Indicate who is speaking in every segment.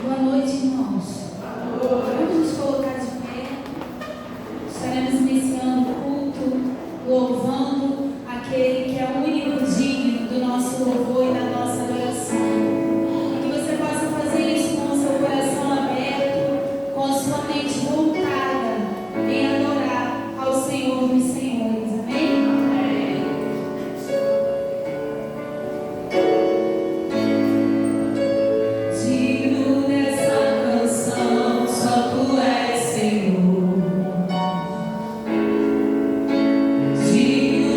Speaker 1: Boa noite, irmãos. Vamos nos colocar de pé. Estaremos iniciando o culto, louvando aquele que é o único digno do nosso louvor e da nossa adoração. Que você possa fazer isso com o seu coração aberto, com a sua mente voltada em adorar ao Senhor dos Senhores. Amém? Digno dessa canção, só tu és Senhor. Digno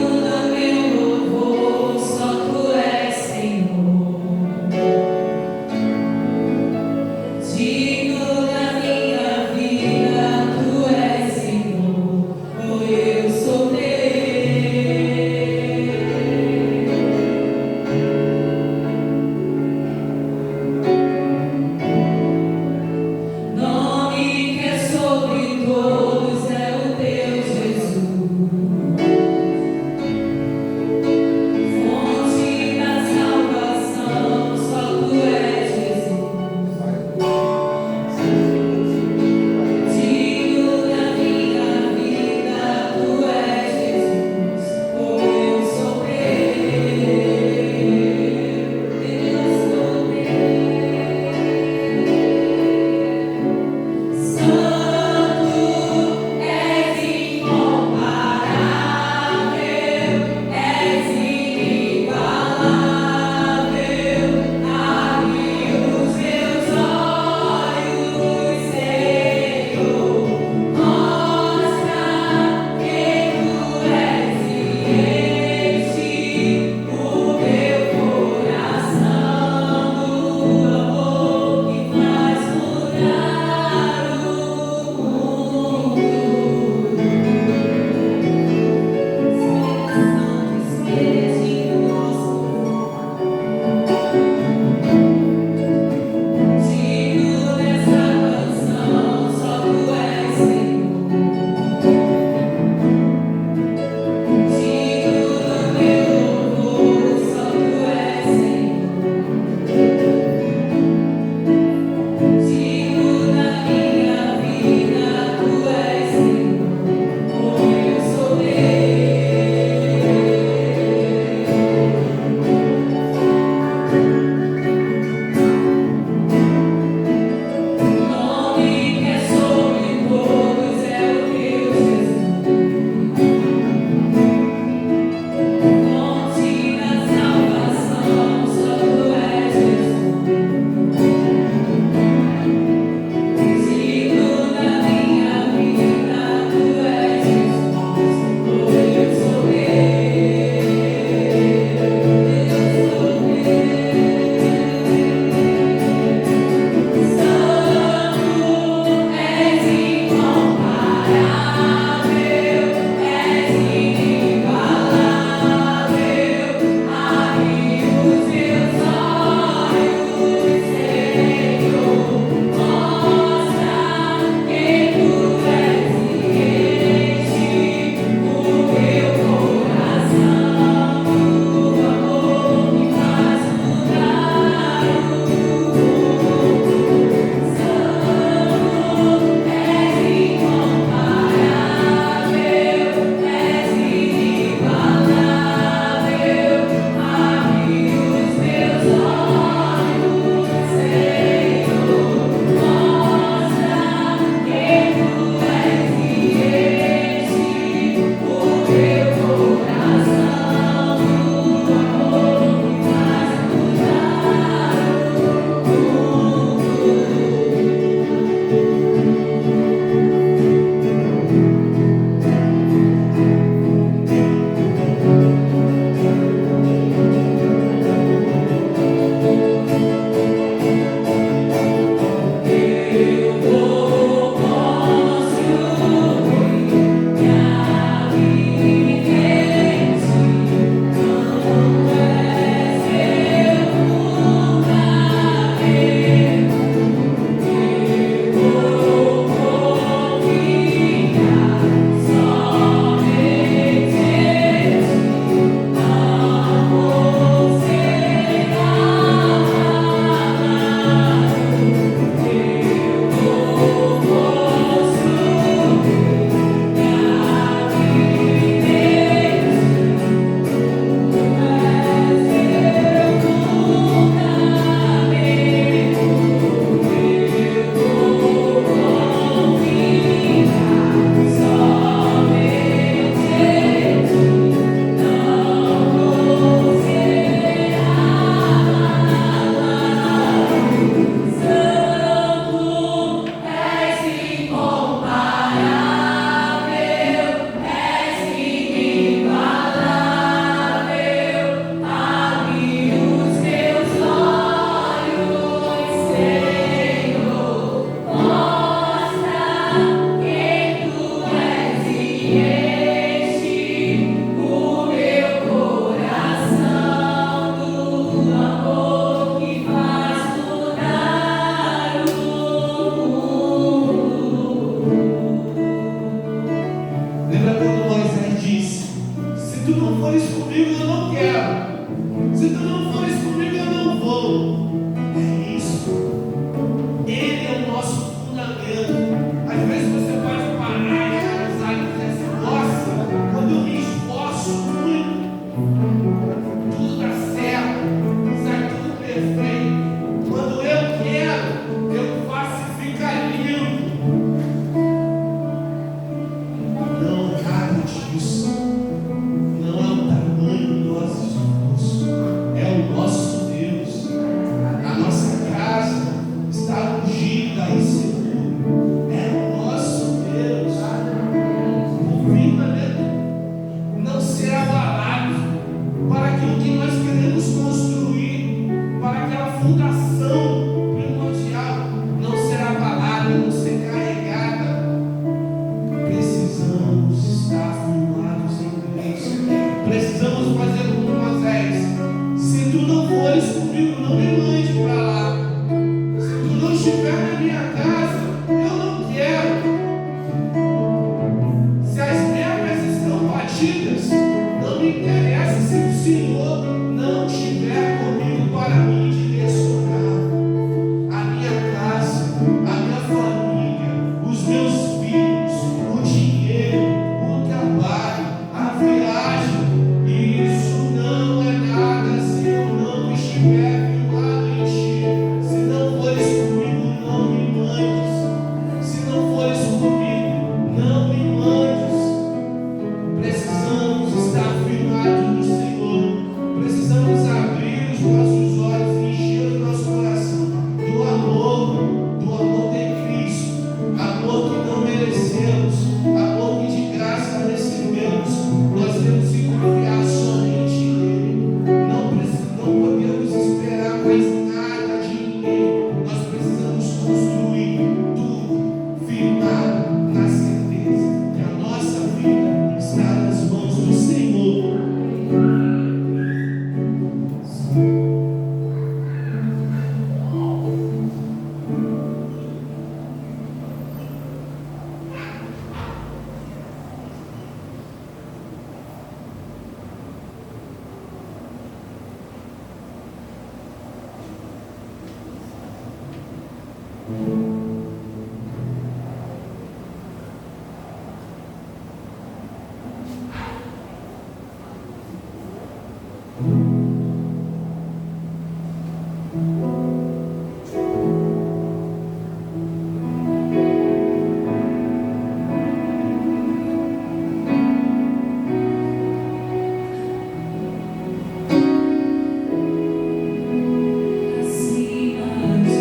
Speaker 1: Acima de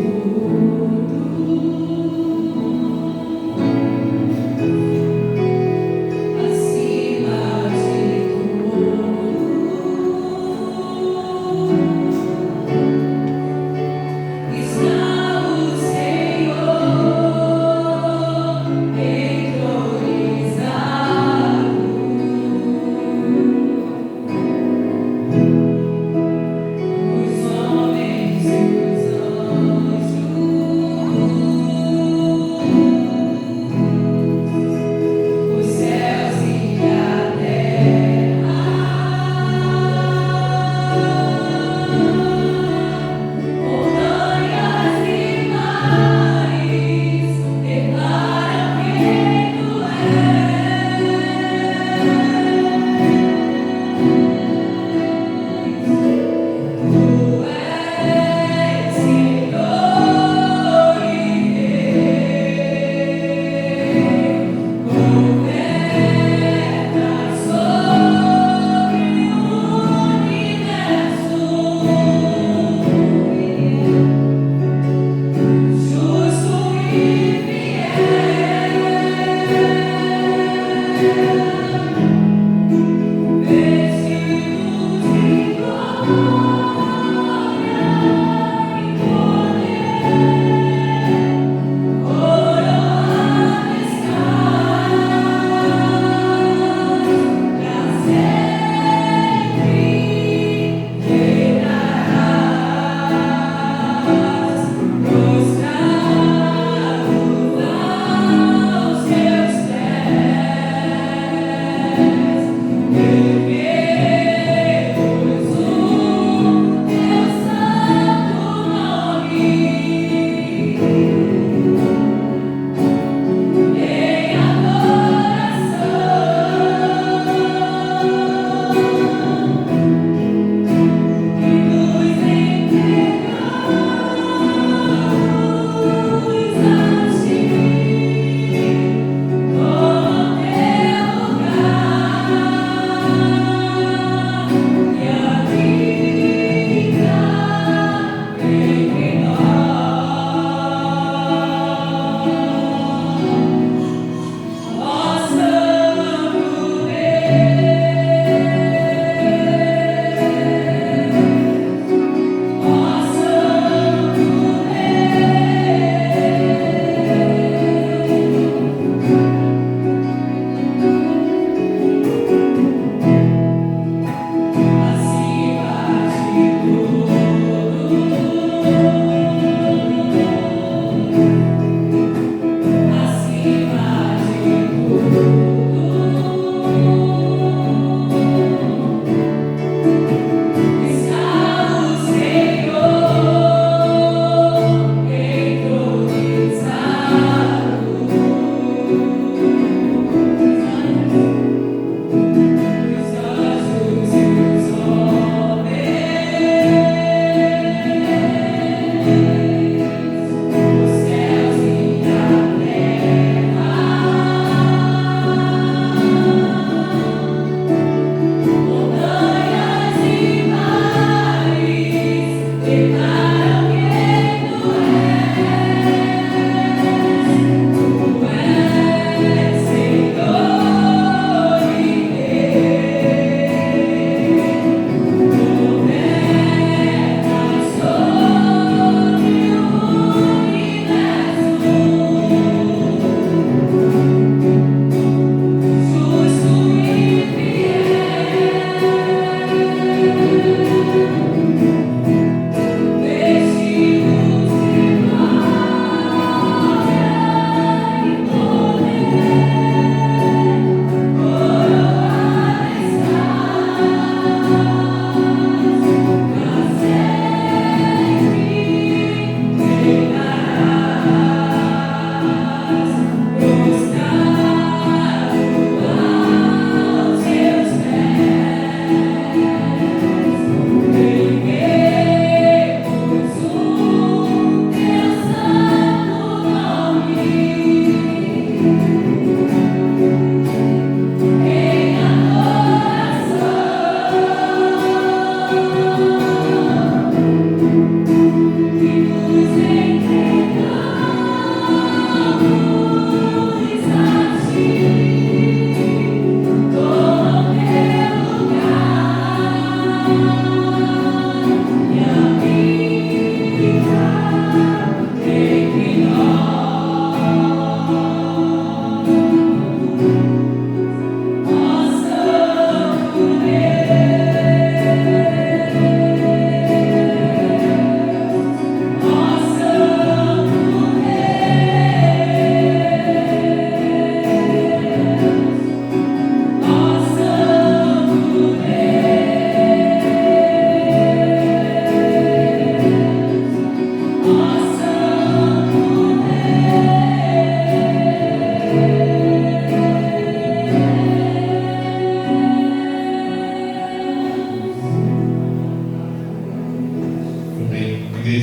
Speaker 1: tudo.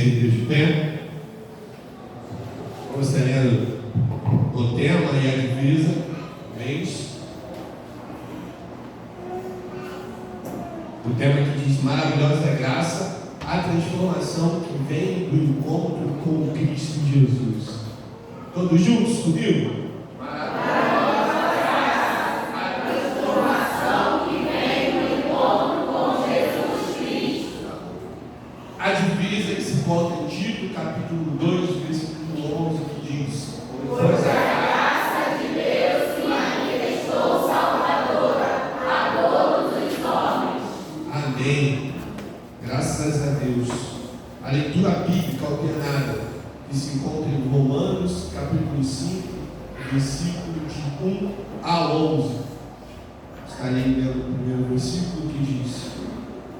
Speaker 2: igreja de pé. Vamos lendo o tema e a divisa, mês. O tema que diz: maravilhosa é a graça, a transformação que vem do encontro com Cristo Jesus. Todos juntos comigo? A divisa que se encontra em Tito, capítulo 2, versículo 11, que diz: pois a graça de Deus se manifestou salvadora a todos os homens. Amém. Graças a Deus. A leitura bíblica alternada que se encontra em Romanos, capítulo 5, versículo de 1 a 11. Estarei lendo o primeiro versículo que diz: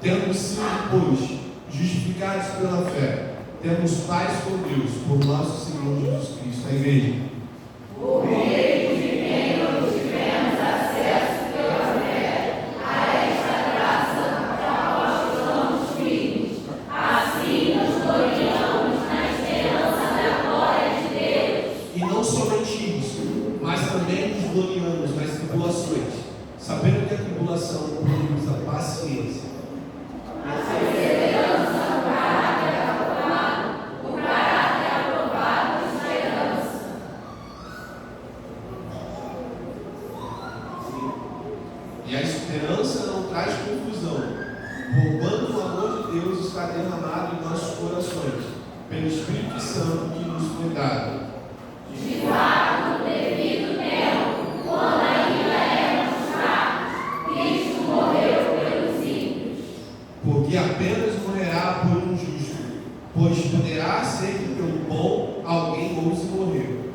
Speaker 2: tendo sido, pois, justificados pela fé, temos paz com Deus, por nosso Senhor Jesus Cristo. A igreja. Por meio de quem obtivemos acesso pela fé a esta graça da qual somos filhos. Assim nos gloriamos na esperança da glória de Deus. E não somente isso, mas também nos gloriamos nas tribulações, sabendo que a tribulação produz a paciência. E a esperança não traz confusão, roubando o amor de Deus está derramado em nossos corações, pelo Espírito Santo que nos foi dado. De fato, no devido tempo, quando ainda éramos fracos, Cristo morreu pelos ímpios. Porque apenas morrerá por um justo, pois poderá ser que pelo bom alguém ouse morrer.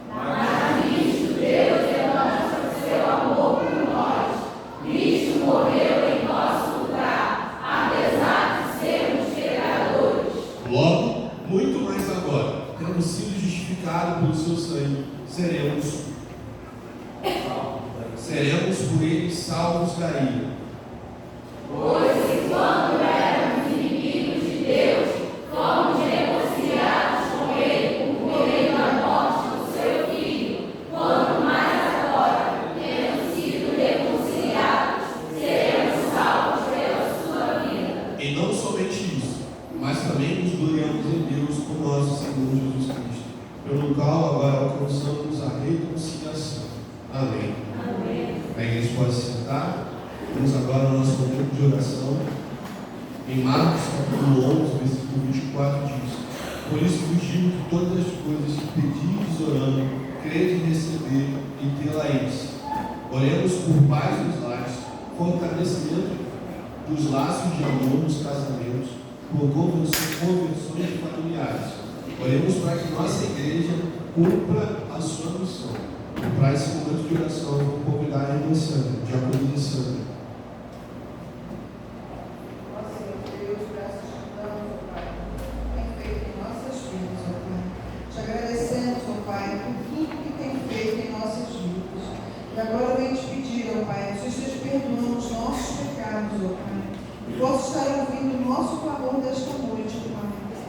Speaker 2: Mas Cristo, Deus demonstra o seu amor por nós. Cristo morreu em nosso lugar, apesar de sermos pecadores. Logo, muito mais agora, tendo sido justificados pelo seu sangue, seremos por ele salvos da ira. Pois que quando éramos inimigos de Deus, fomos reconciliados com ele por meio da morte do seu Filho. Quanto mais agora, tendo sido reconciliados, seremos salvos pela sua vida. E não somente isso, mas também nos gloriamos em Deus por nosso Senhor Jesus Cristo, pelo qual agora alcançamos a reconciliação. Amém. Amém. A igreja pode se sentar. Vamos agora ao nosso momento de oração. Em Marcos capítulo 11, versículo 24 diz: por isso vos digo que todas as coisas que pedis orando, crede em receber e tê-la-eis. Oremos por paz nos lares, fortalecimento dos laços de amor nos casamentos, por conversões familiares. Oremos para que nossa igreja cumpra a sua missão. Para esse momento de oração, eu vou convidar a irmã Sandra, diaconisa Sandra.
Speaker 3: E agora eu venho te pedir, ó Pai, que o Senhor esteja perdoando os nossos pecados, ó Pai. E possa estar ouvindo o nosso clamor desta noite, ó Pai.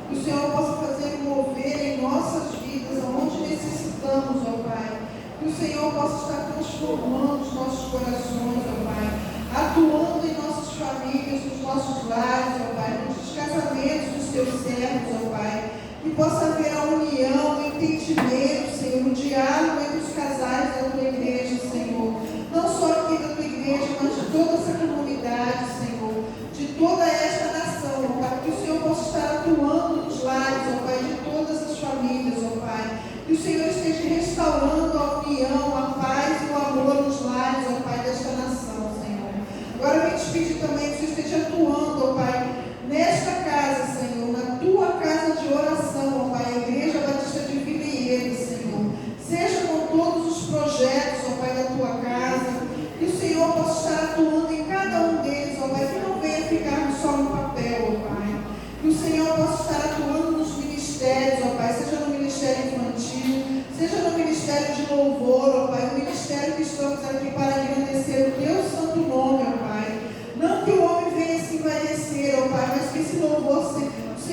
Speaker 3: Que o Senhor possa fazer mover em nossas vidas aonde necessitamos, ó Pai. Que o Senhor possa estar transformando os nossos corações, ó Pai. Atuando em nossas famílias, nos nossos lares, ó Pai. Nos casamentos dos teus servos, ó Pai. Que possa haver a união, o entendimento, Senhor, o diálogo entre os casais da tua igreja, Senhor. Não só aqui da tua igreja, mas de toda essa comunidade, Senhor. De toda esta nação, ó Pai. Que o Senhor possa estar atuando nos lares, ó Pai, de todas as famílias, ó Pai. Que o Senhor esteja restaurando a união, a paz e o amor nos lares, ó Pai, desta nação, Senhor. Agora eu venho te pedir também que o Senhor esteja atuando, ó Pai, nesta casa, Senhor, na tua casa de oração, ó Pai, a Igreja Batista de Vilheiro, Senhor. Seja com todos os projetos, ó Pai, da tua casa, que o Senhor possa estar atuando em cada um deles, ó Pai, que não venha ficar só no papel, ó Pai. Que o Senhor possa estar atuando nos ministérios, ó Pai, seja no ministério infantil, seja no ministério de louvor, ó Pai, no ministério que estamos aqui para engrandecer o teu santo nome, ó Pai. Não que o homem venha se envaidecer, ó Pai, mas que esse louvor, o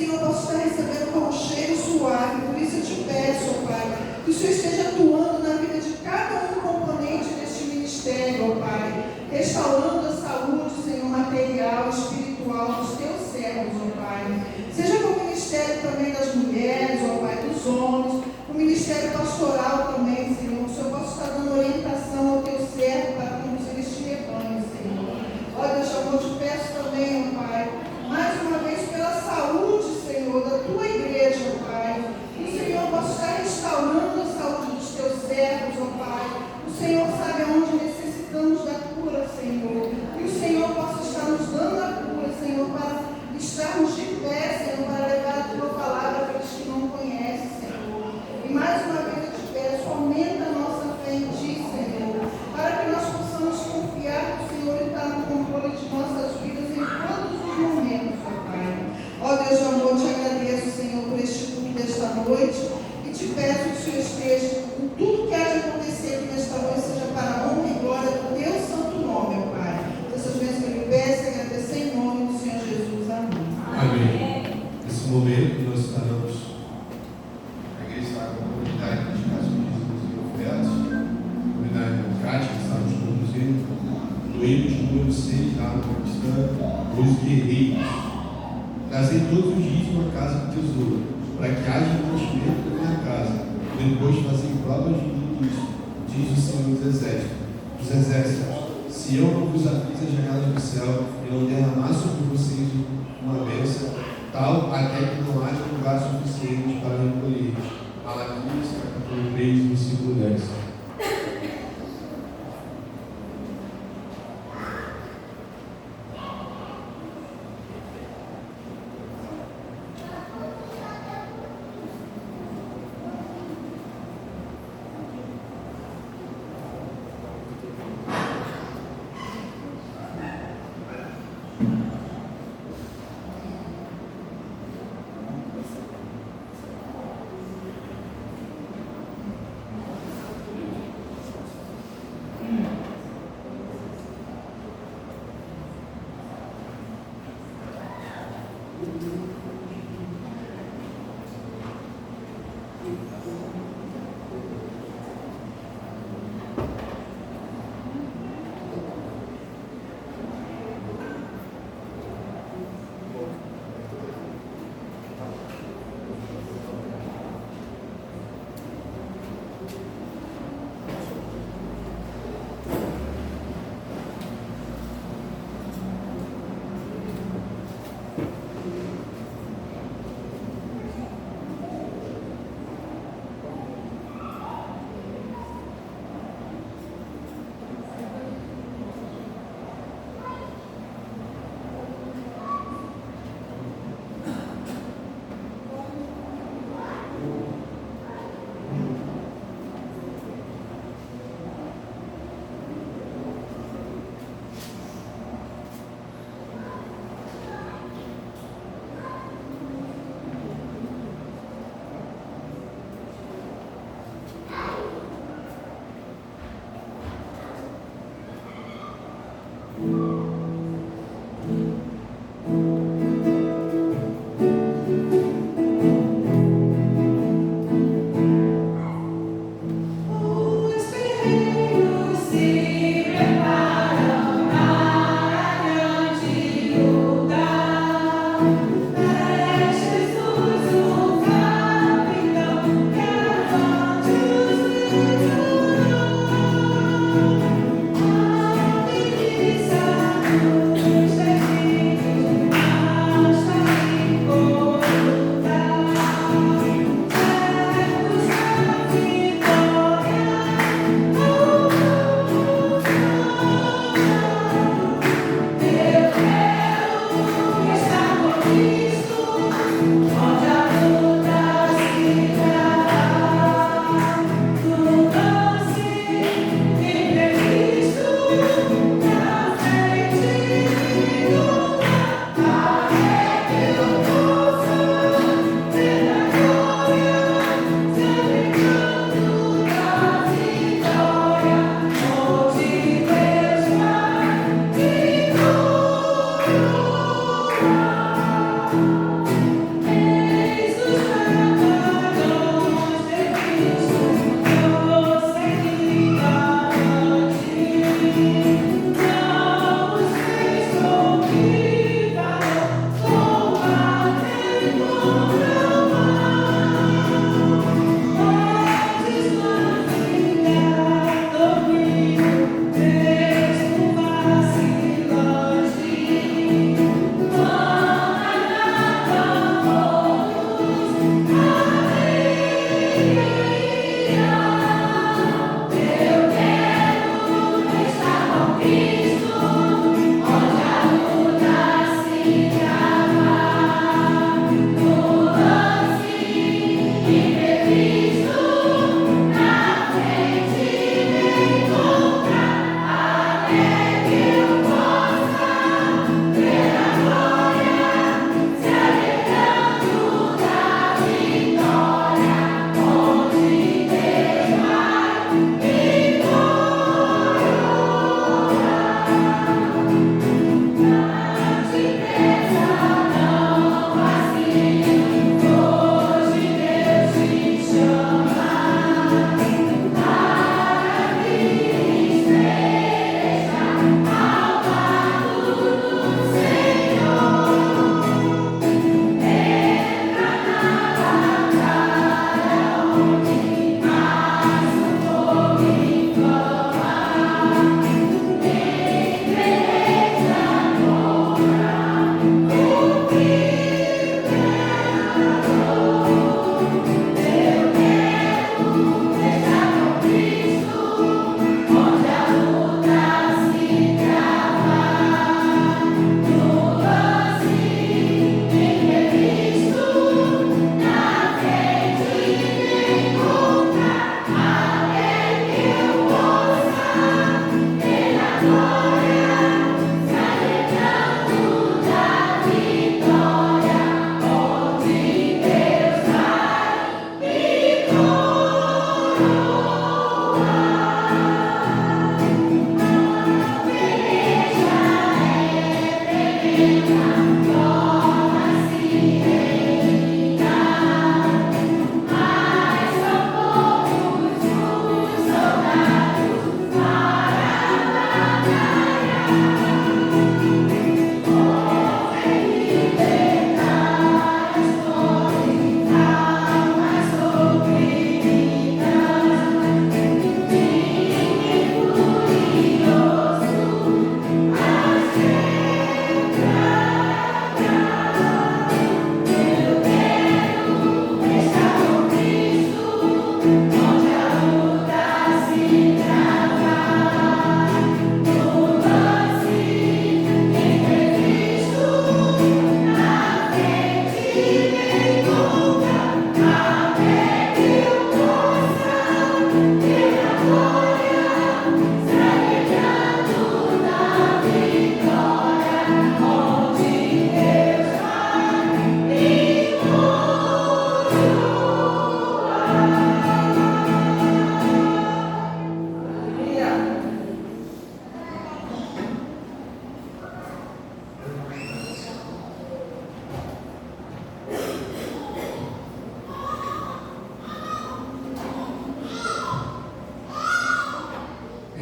Speaker 3: dos homens, o ministério pastoral também, Senhor. O Senhor possa estar dando orientação ao teu servo para conduzir este rebanho, Senhor. Ó Deus, eu te peço também, ó Pai, mais uma vez pela saúde, Senhor, da tua igreja, ó Pai. Que o Senhor possa estar restaurando a saúde dos teus servos, ó Pai. O Senhor sabe aonde necessitamos da cura, Senhor. Que o Senhor possa estar nos dando a cura, Senhor, para estarmos de pé, Senhor, para levar a tua palavra para aqueles que não conhecem, Senhor. E mais uma vez eu te peço, aumenta a nossa fé em ti, Senhor, para que nós possamos confiar que o Senhor está no controle de nossas vidas em todos os momentos, ó Pai. Ó Deus de amor, te agradeço, Senhor, por este culto desta noite e te peço que o Senhor esteja em tudo que há de acontecer aqui nesta noite, seja para a honra e glória do teu santo nome, ó Pai. Essas vezes que eu lhe peço e agradecer em nome do Senhor Jesus. Amém.
Speaker 2: Amém. Nesse momento nós estaremos, a igreja está com a comunidade de dízimos e ofertas, a comunidade democrática, estamos conduzindo no hino de número 6, lá no Cristã, os guerreiros. Trazer todos os dízimos à casa do tesouro, para que haja investimento na minha casa, depois fazer provas de tudo isso, diz o Senhor dos exércitos. Se eu não vos abrisse as janelas do céu e não derramar sobre vocês uma bênção, tal até que não haja lugar suficiente para recolher. Malaquias, capítulo 3, versículo 10.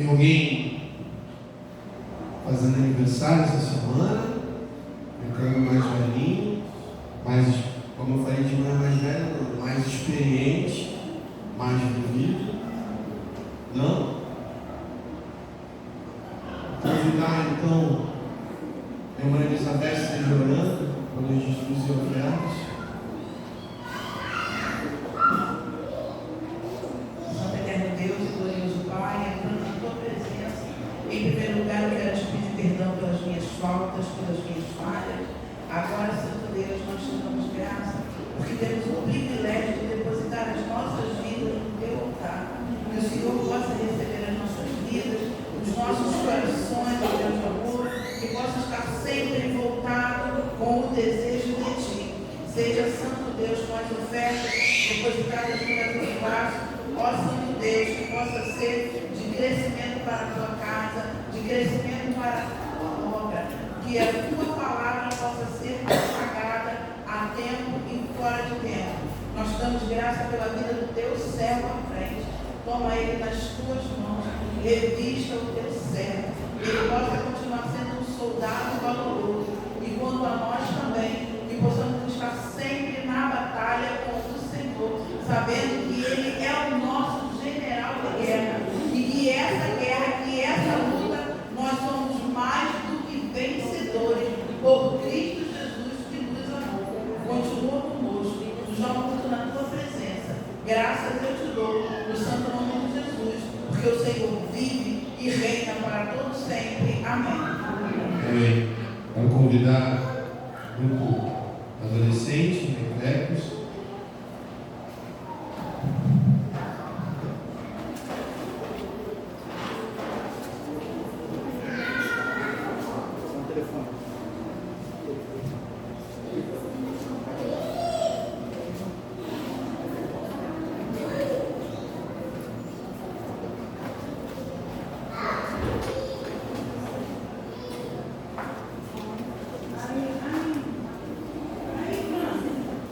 Speaker 2: Tem alguém fazendo aniversário essa semana? Ficando mais velhinho, mais, como eu falei de manhã, mais velho, mais experiente, mais vivido? Não? Convidar então a irmã Elizabeth esteja orando quando a gente nos ofertas.
Speaker 3: Santo Eterno Deus e glorioso Pai, entrando na tua presença, em primeiro lugar eu quero te pedir perdão pelas minhas faltas, pelas minhas falhas. Agora, Santo Deus, nós te damos graça, porque temos o privilégio de depositar as nossas vidas no teu altar. Que o Senhor possa receber as nossas vidas, os nossos corações, ó Deus de amor, que possa estar sempre voltado com o desejo de ti. Seja, Santo Deus, com as ofertas depositadas no teu braço, ó Santo Deus, que possa ser de crescimento para a tua casa, de crescimento para a tua obra, que a tua palavra possa ser propagada a tempo e fora de tempo. Nós damos graça pela vida do teu servo à frente. Toma ele nas tuas mãos, revista o teu servo, que ele possa continuar sendo um soldado valoroso, e quanto a nós também, que possamos estar sempre na batalha contra o Senhor, sabendo que ele é o nosso general de guerra, e que essa guerra, que essa luta, nós somos mais do que vencedores por Cristo Jesus que nos amou. Continua conosco, nos dá muito na tua presença. Graças eu te dou, no santo nome de Jesus, porque o Senhor vive e reina para todos sempre. Amém.
Speaker 2: Amém. Quero convidar o grupo adolescente, recrecos.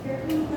Speaker 3: Pergunta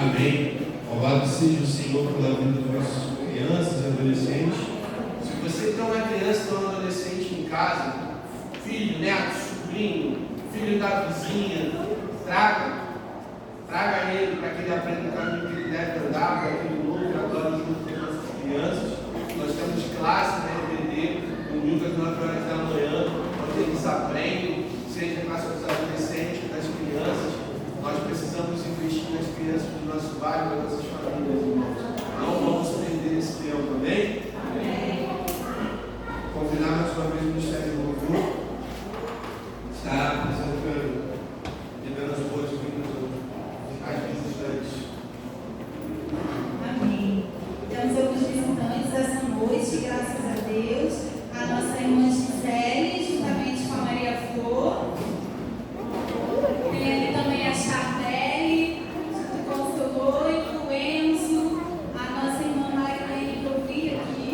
Speaker 2: Amém. Louvado seja o Senhor pela vida das nossas crianças e adolescentes. Se você tem uma criança ou um adolescente em casa, filho, neto, sobrinho, filho da vizinha, traga ele para que ele aprenda o caminho que ele deve andar, para que ele louve agora junto com as nossas crianças. Nós temos classe na EBD, domingo às 9 horas da manhã, onde eles aprendem, seja com os adolescentes, com as crianças. Nós precisamos investir nas crianças do nosso bairro, das nossas famílias, irmãos. Não vamos perder esse tempo, amém? Amém. Convidar mais uma vez o Ministério do Louvor. Está apresentando, dando as boas-vindas aos visitantes.
Speaker 1: Amém. Temos alguns visitantes essa noite, graças a Deus. A nossa irmã Gisele, juntamente com a Maria Flor. Tem ali também a Charbelle, junto com o seu noivo, o Enzo. A nossa irmã Marilene, que eu vi aqui.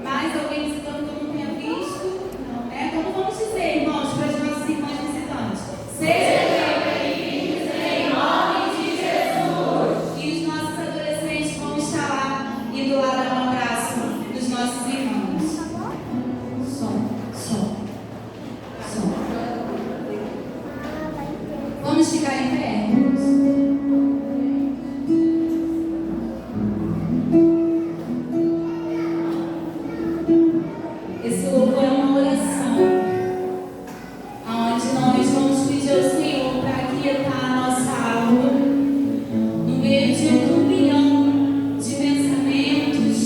Speaker 1: Mais alguém visitando que eu não tenha visto? Não, né? Como vamos dizer, irmãos, para as nossas irmãs visitantes? Seja bem-vindos em nome de Jesus. E os nossos adolescentes vão estar lá e do lado dar um abraço dos nossos irmãos. Som. Vamos ficar em pé, irmãos. Esse louvor é uma oração, onde nós vamos pedir ao Senhor para aquietar a nossa alma no meio de um turbilhão de pensamentos,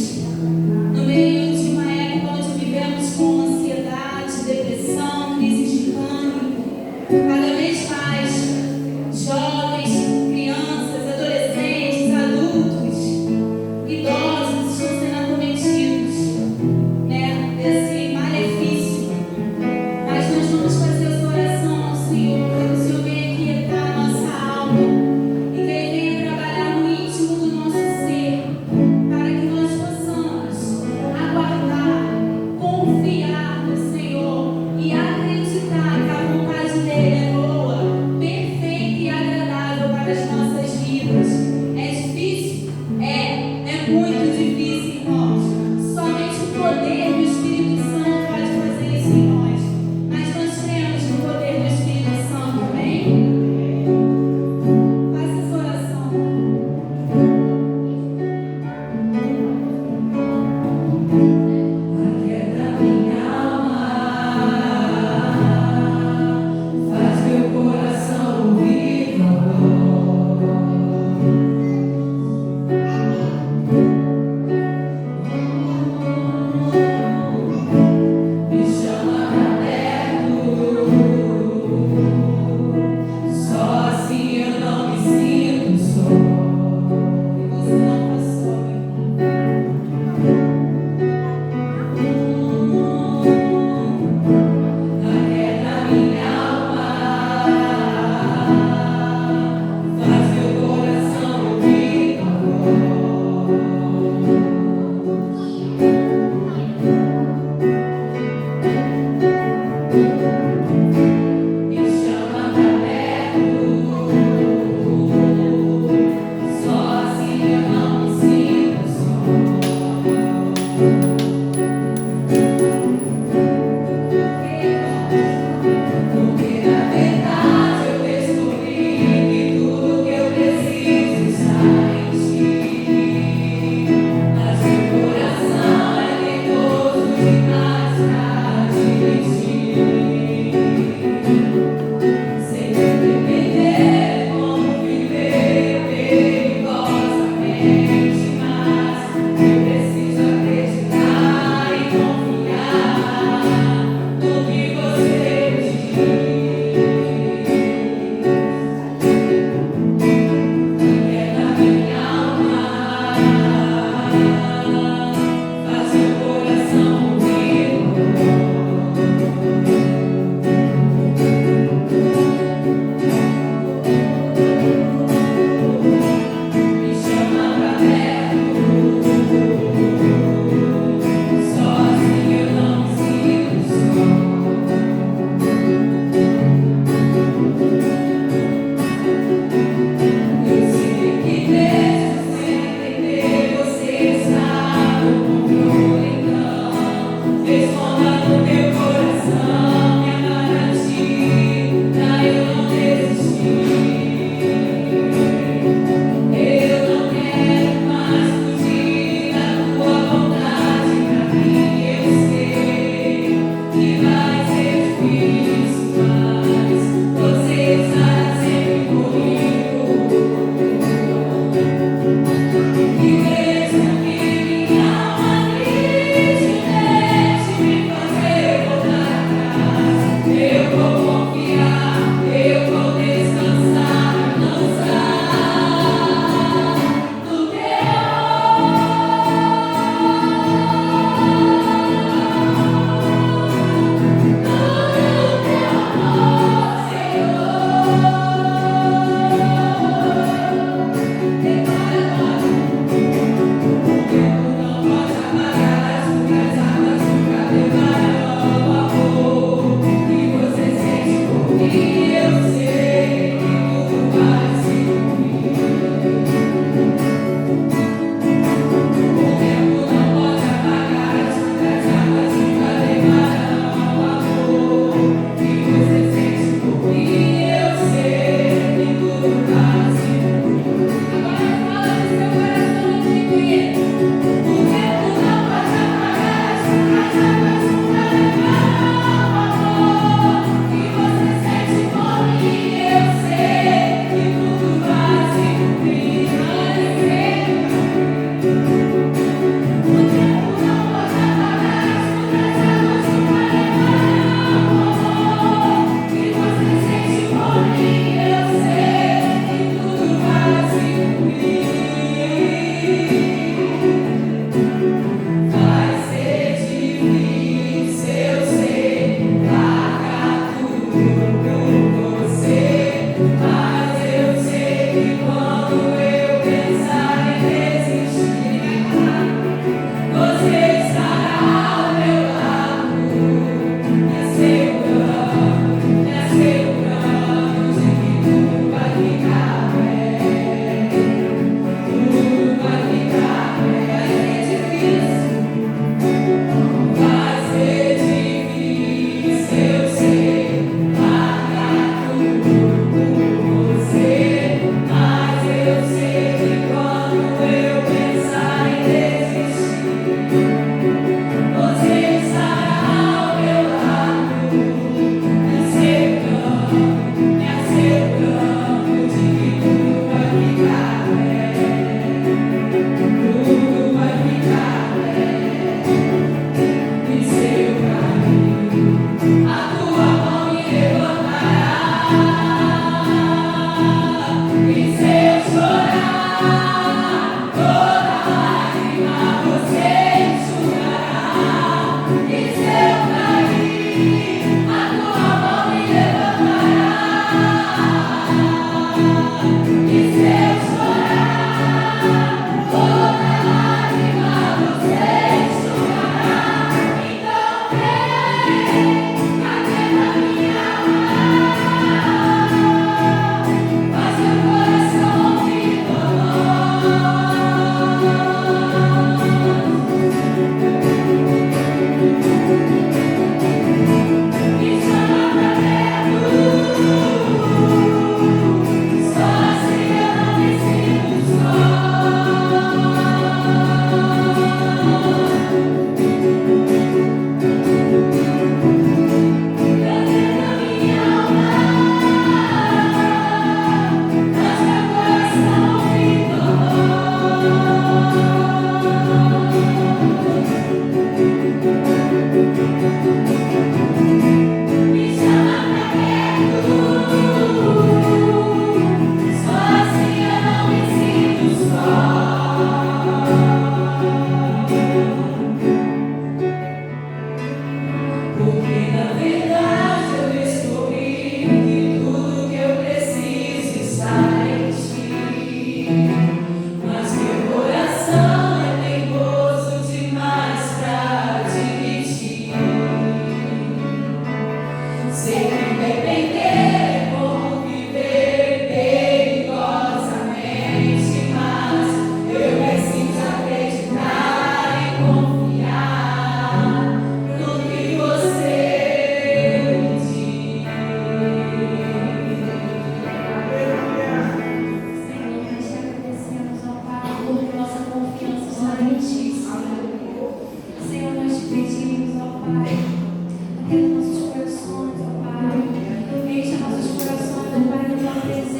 Speaker 1: no meio de uma época onde vivemos com ansiedade, depressão, crise de pânico. Cada vez mais jovens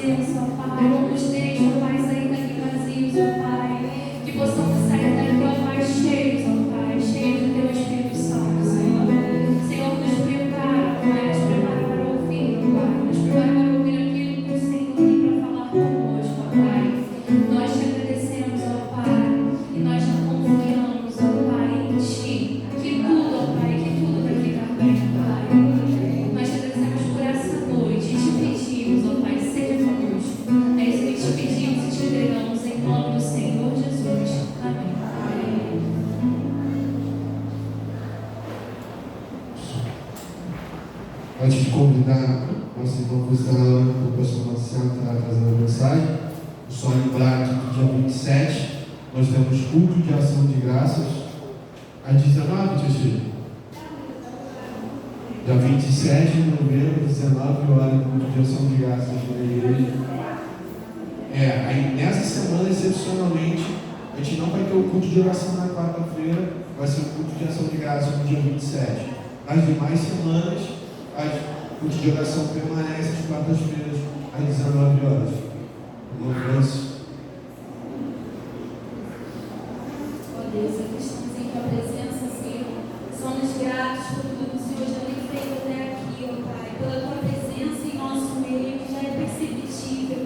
Speaker 1: presença, ó Pai. Não nos deixe, ó Pai, sair daqui vazios, ó Pai. Que possamos sair daqui, ó Pai, cheios, ó Pai, cheios do Teu Espírito Santo, Senhor. Senhor, nos prepara, Pai, nos prepara para ouvir, ó Pai. Nos prepara para ouvir aquilo que o Senhor tem para falar conosco, ó Pai. Nós te agradecemos, ó Pai, e nós já confiamos, ó Pai, em Ti. Que tudo, ó Pai, que tudo vai ficar bem, ó Pai. Nós te agradecemos por essa noite e te pedimos, ó Pai, seja conosco. É isso que te pedimos e te entregamos em nome do Senhor Jesus. Amém.
Speaker 2: Antes de convidar nosso irmão Gustavo, o pastor Marcelo para trazer a mensagem, só lembrar que no dia 27 nós temos culto de ação de graças às 19, tia Chico. Dia 27 de novembro, 19 horas, culto de ação de graças na igreja. Aí nessa semana, excepcionalmente, a gente não vai ter o culto de oração na quarta-feira, vai ser o culto de ação de graças no dia 27. Nas demais semanas, o culto de oração permanece às quartas-feiras, às 19 horas. Um abraço.
Speaker 1: Ó Deus, aqui estamos em Tua presença, Senhor. Somos gratos por tudo que o Senhor já tem feito até aqui, ó Pai, pela Tua presença em nosso meio, que já é perceptível.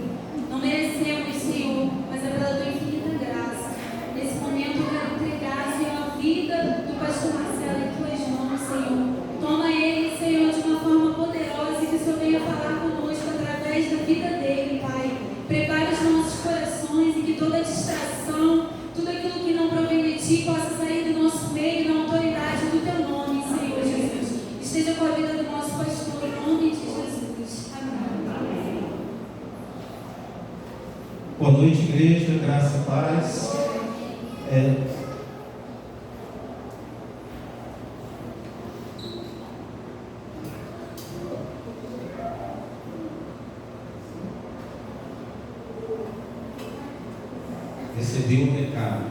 Speaker 1: Não merecemos, Senhor, mas é pela Tua infinita graça. Nesse momento eu quero entregar, Senhor, a vida do pastor Marcelo em Tuas mãos, Senhor. Toma ele, Senhor, de uma forma poderosa e que o Senhor venha falar conosco através da vida dele, Pai. Prepare os nossos corações e que toda distração, tudo aquilo que não provém de Ti possa sair do nosso meio na autoridade do Teu nome, Senhor Jesus. Esteja com a vida do nosso pastor, em nome de Jesus. Amém.
Speaker 4: Boa noite, igreja, graça e paz. Recebi um recado.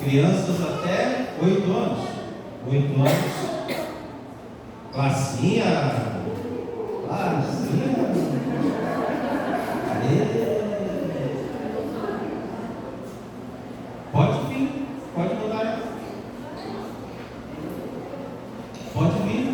Speaker 4: Crianças até 8 anos. 8 anos. Classinha. Pode vir, pode mandar ela. Pode vir.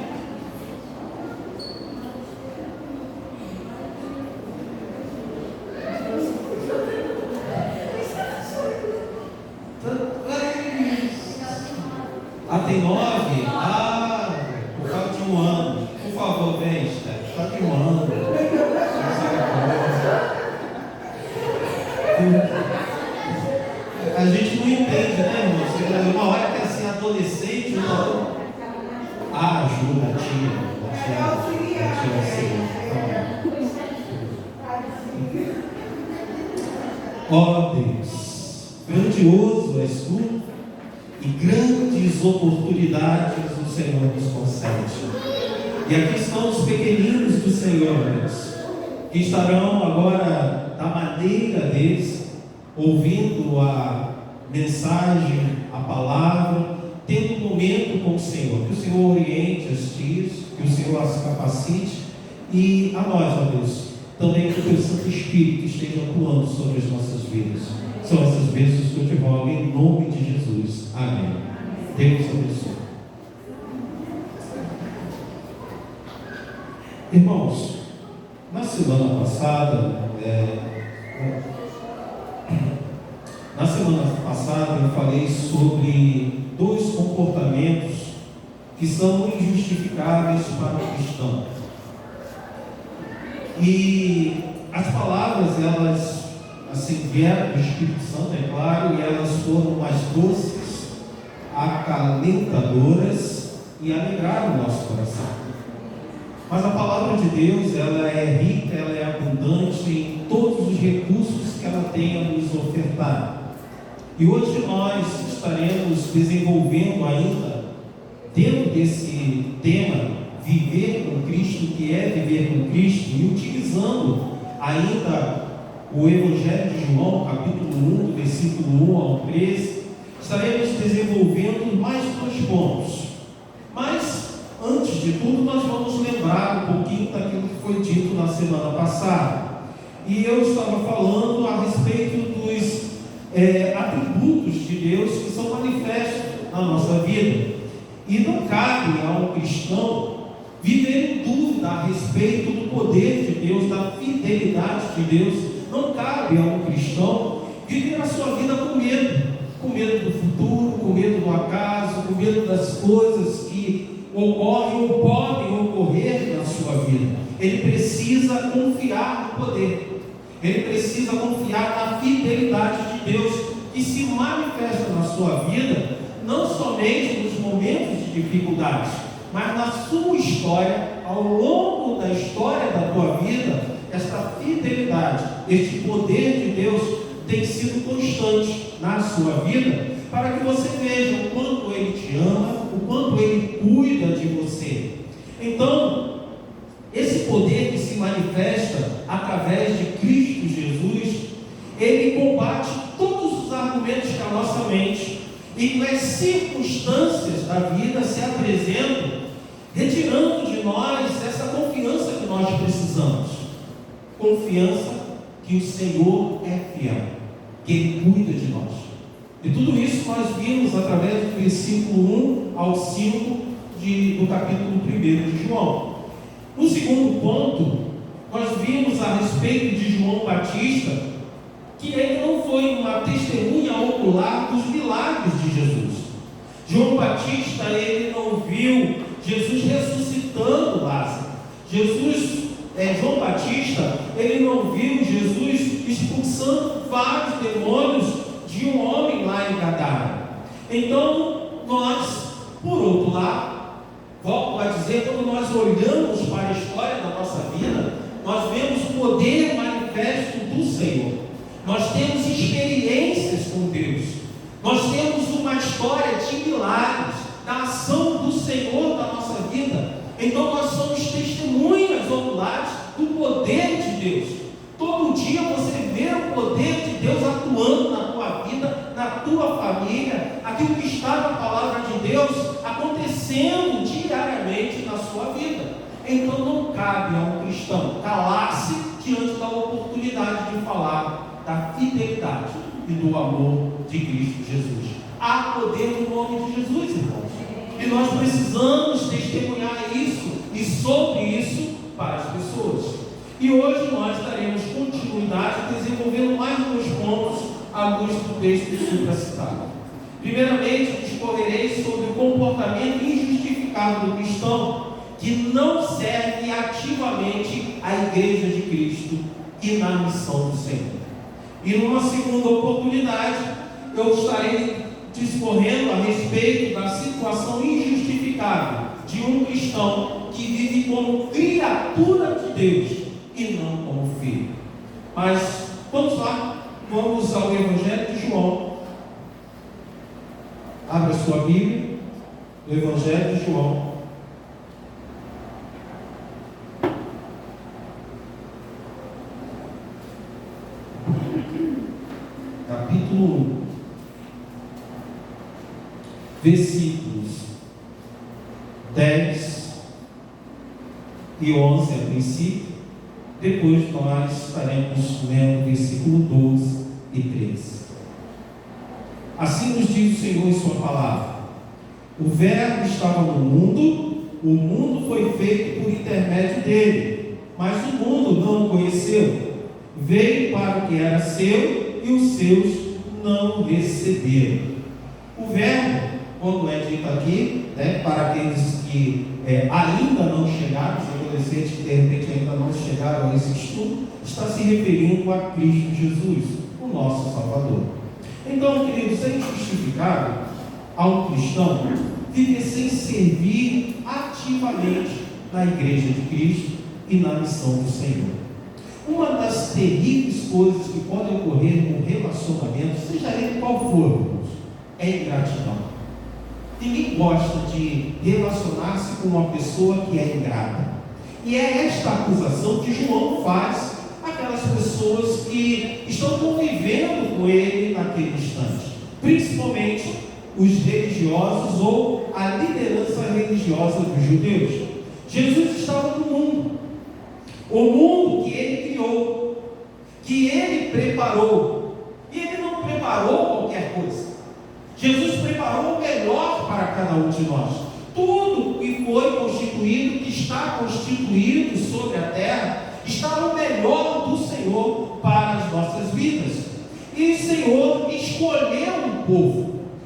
Speaker 4: Tem 9? Por causa de 1 ano. Por favor, vem, Esther. Por causa de 1 ano. A gente não entende, né, irmão? Uma hora que é assim, adolescente, não. Ajuda, tia. Ó Deus, grandioso és tu e grandes oportunidades o Senhor nos concede. E aqui estão os pequeninos do Senhor, Deus, que estarão agora da maneira deles, ouvindo a mensagem, a palavra, tendo um momento com o Senhor. Que o Senhor oriente as tias, que o Senhor as capacite, e a nós, ó Deus, também que o Teu Santo Espírito esteja atuando sobre as nossas vidas. São essas bênçãos que eu te rogo em nome de Jesus. Amém. Deus abençoe. Irmãos, na semana passada, eu falei sobre 2 comportamentos que são injustificáveis para o cristão. E as palavras, elas assim vieram do Espírito Santo, é claro, e elas foram mais doces, acalentadoras e alegraram o nosso coração. Mas a palavra de Deus, ela é rica, ela é abundante em todos os recursos que ela tem a nos ofertar. E hoje nós estaremos desenvolvendo ainda, dentro desse tema, viver com Cristo, que é viver com Cristo, e utilizando ainda o Evangelho de João, capítulo 1, do versículo 1 ao 13, estaremos desenvolvendo mais 2 pontos. Mas, antes de tudo, nós vamos lembrar um pouquinho daquilo que foi dito na semana passada. E eu estava falando a respeito dos atributos de Deus que são manifestos na nossa vida. E não cabe a um cristão viver em dúvida a respeito do poder de Deus, da fidelidade de Deus. Não cabe a um cristão viver a sua vida com medo do futuro, com medo do acaso, com medo das coisas que ocorrem ou podem ocorrer na sua vida. Ele precisa confiar no poder, ele precisa confiar na fidelidade de Deus, que se manifesta na sua vida, não somente nos momentos de dificuldades, mas na sua história, ao longo da história da tua vida. Esta fidelidade, este poder de Deus tem sido constante na sua vida, para que você veja o quanto Ele te ama, o quanto Ele cuida de você. Então, esse poder que se manifesta através de Cristo Jesus, Ele combate todos os argumentos que a nossa mente e as circunstâncias da vida se apresentam, retirando de nós essa confiança que nós precisamos. Confiança que o Senhor é fiel, que Ele cuida de nós. E tudo isso nós vimos através do versículo 1 ao 5 do capítulo 1 de João. No segundo ponto, nós vimos a respeito de João Batista, que ele não foi uma testemunha ocular dos milagres de Jesus. João Batista, ele não viu Jesus ressuscitando Lázaro. João Batista, ele não viu Jesus expulsando vários demônios de um homem lá em Gadara. Então, nós, por outro lado, volto a dizer, quando nós olhamos para a história da nossa vida, nós vemos o poder manifesto do Senhor. Nós temos experiências com Deus. Nós temos uma história de milagres, da ação do Senhor na nossa vida. Então nós somos testemunhas oculares do poder de Deus. Todo dia você vê o poder de Deus atuando na tua vida, na tua família, aquilo que está na palavra de Deus acontecendo diariamente na sua vida. Então não cabe a um cristão calar-se diante da oportunidade de falar da fidelidade e do amor de Cristo Jesus. Há poder no nome de Jesus, irmãos. E nós precisamos testemunhar isso e sobre isso para as pessoas. E hoje nós daremos continuidade desenvolvendo mais dois pontos à luz do texto supracitado. Primeiramente, discorrerei sobre o comportamento injustificado do cristão que não serve ativamente à Igreja de Cristo e na missão do Senhor. E numa segunda oportunidade, eu estarei discorrendo a respeito da situação injustificável de um cristão que vive como criatura de Deus e não como filho. Mas vamos lá, vamos ao Evangelho de João. Abra sua Bíblia, no Evangelho de João. Capítulo 1. Versículos 10 e 11 a princípio, depois nós estaremos lendo versículo 12 e 13. Assim nos diz o Senhor em sua palavra: o Verbo estava no mundo, o mundo foi feito por intermédio dele, mas o mundo não o conheceu. Veio para o que era seu e os seus não o receberam. O Verbo, quando é dito aqui, para aqueles que ainda não chegaram, os adolescentes que de repente ainda não chegaram a esse estudo, está se referindo a Cristo Jesus, o nosso Salvador. Então, queridos, é injustificável a um cristão viver sem servir ativamente na Igreja de Cristo e na missão do Senhor. Uma das terríveis coisas que podem ocorrer no relacionamento, seja ele qual for, é ingratidão. Ninguém gosta de relacionar-se com uma pessoa que é ingrata. E é esta acusação que João faz àquelas pessoas que estão convivendo com ele naquele instante, principalmente os religiosos ou a liderança religiosa dos judeus. Jesus estava no mundo. O mundo que Ele criou, que Ele preparou. E Ele não preparou qualquer coisa. Jesus preparou o melhor para cada um de nós. Tudo que foi constituído, que está constituído sobre a terra, está no melhor do Senhor para as nossas vidas. E o Senhor escolheu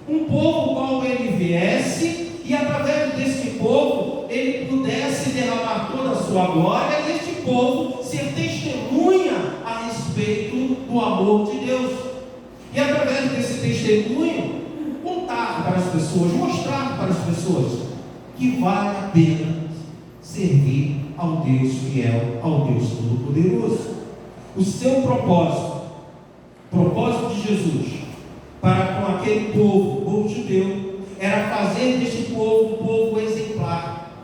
Speaker 4: um povo qual Ele viesse, e através desse povo Ele pudesse derramar toda a sua glória, e este povo ser testemunha a respeito do amor de Deus. E através desse testemunho, contar para as pessoas, mostrar para as pessoas que vale a pena servir ao Deus fiel, ao Deus Todo-Poderoso. O seu propósito de Jesus para com aquele povo judeu, era fazer deste povo um povo exemplar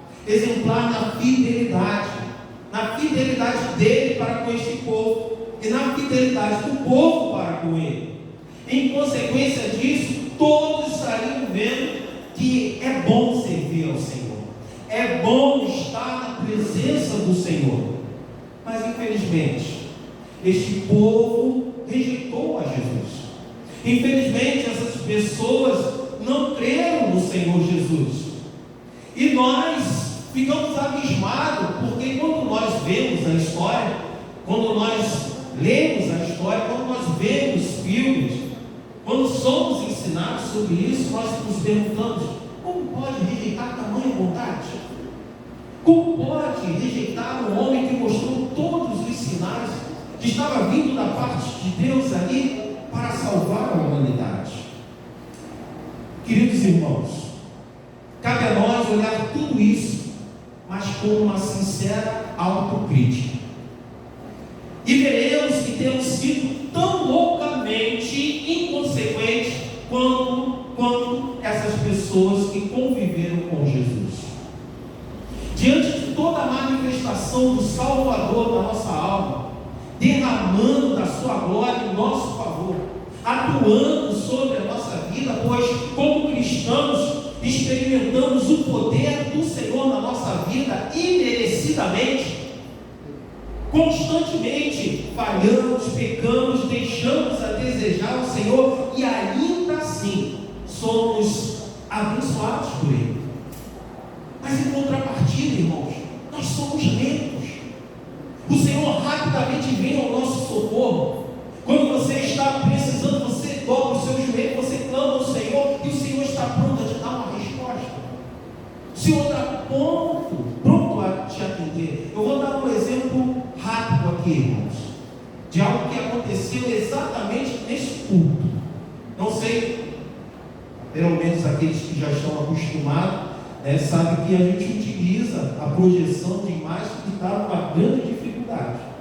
Speaker 4: na fidelidade dele para com este povo, e na fidelidade do povo para com ele. Em consequência disso, todos estariam vendo que é bom servir ao Senhor, é bom estar na presença do Senhor. Mas infelizmente, este povo rejeitou a Jesus. Infelizmente, essas pessoas não creram no Senhor Jesus. E nós ficamos abismados, porque quando nós vemos a história, quando nós lemos a história, quando nós vemos filmes, quando somos ensinados sobre isso, nós nos perguntamos: como pode rejeitar tamanha vontade? Como pode rejeitar um homem que mostrou todos os sinais, que estava vindo da parte de Deus ali para salvar a humanidade? Queridos irmãos, cabe a nós olhar tudo isso, mas com uma sincera autocrítica. E veremos que temos sido tão loucamente inconsequentes quanto essas pessoas que conviveram com Jesus. Diante de toda a manifestação do Salvador da nossa alma, derramando da sua glória em nosso favor, atuando sobre a nossa vida, pois como cristãos experimentamos o poder do Senhor na nossa vida imerecidamente. Constantemente falhamos, pecamos, deixamos a desejar o Senhor, e ainda assim somos abençoados por Ele. Mas em contrapartida, irmãos, nós somos lentos. O Senhor rapidamente vem ao nosso socorro. Quando você está precisando, você dobra o seu joelho, você clama ao Senhor, e o Senhor está pronto a te dar uma resposta. O Senhor está pronto a te atender. Eu vou dar um exemplo rápido aqui, irmãos, de algo que aconteceu exatamente nesse culto. Não sei, pelo menos aqueles que já estão acostumados, sabem que a gente utiliza a projeção de imagens que está numa grande dificuldade.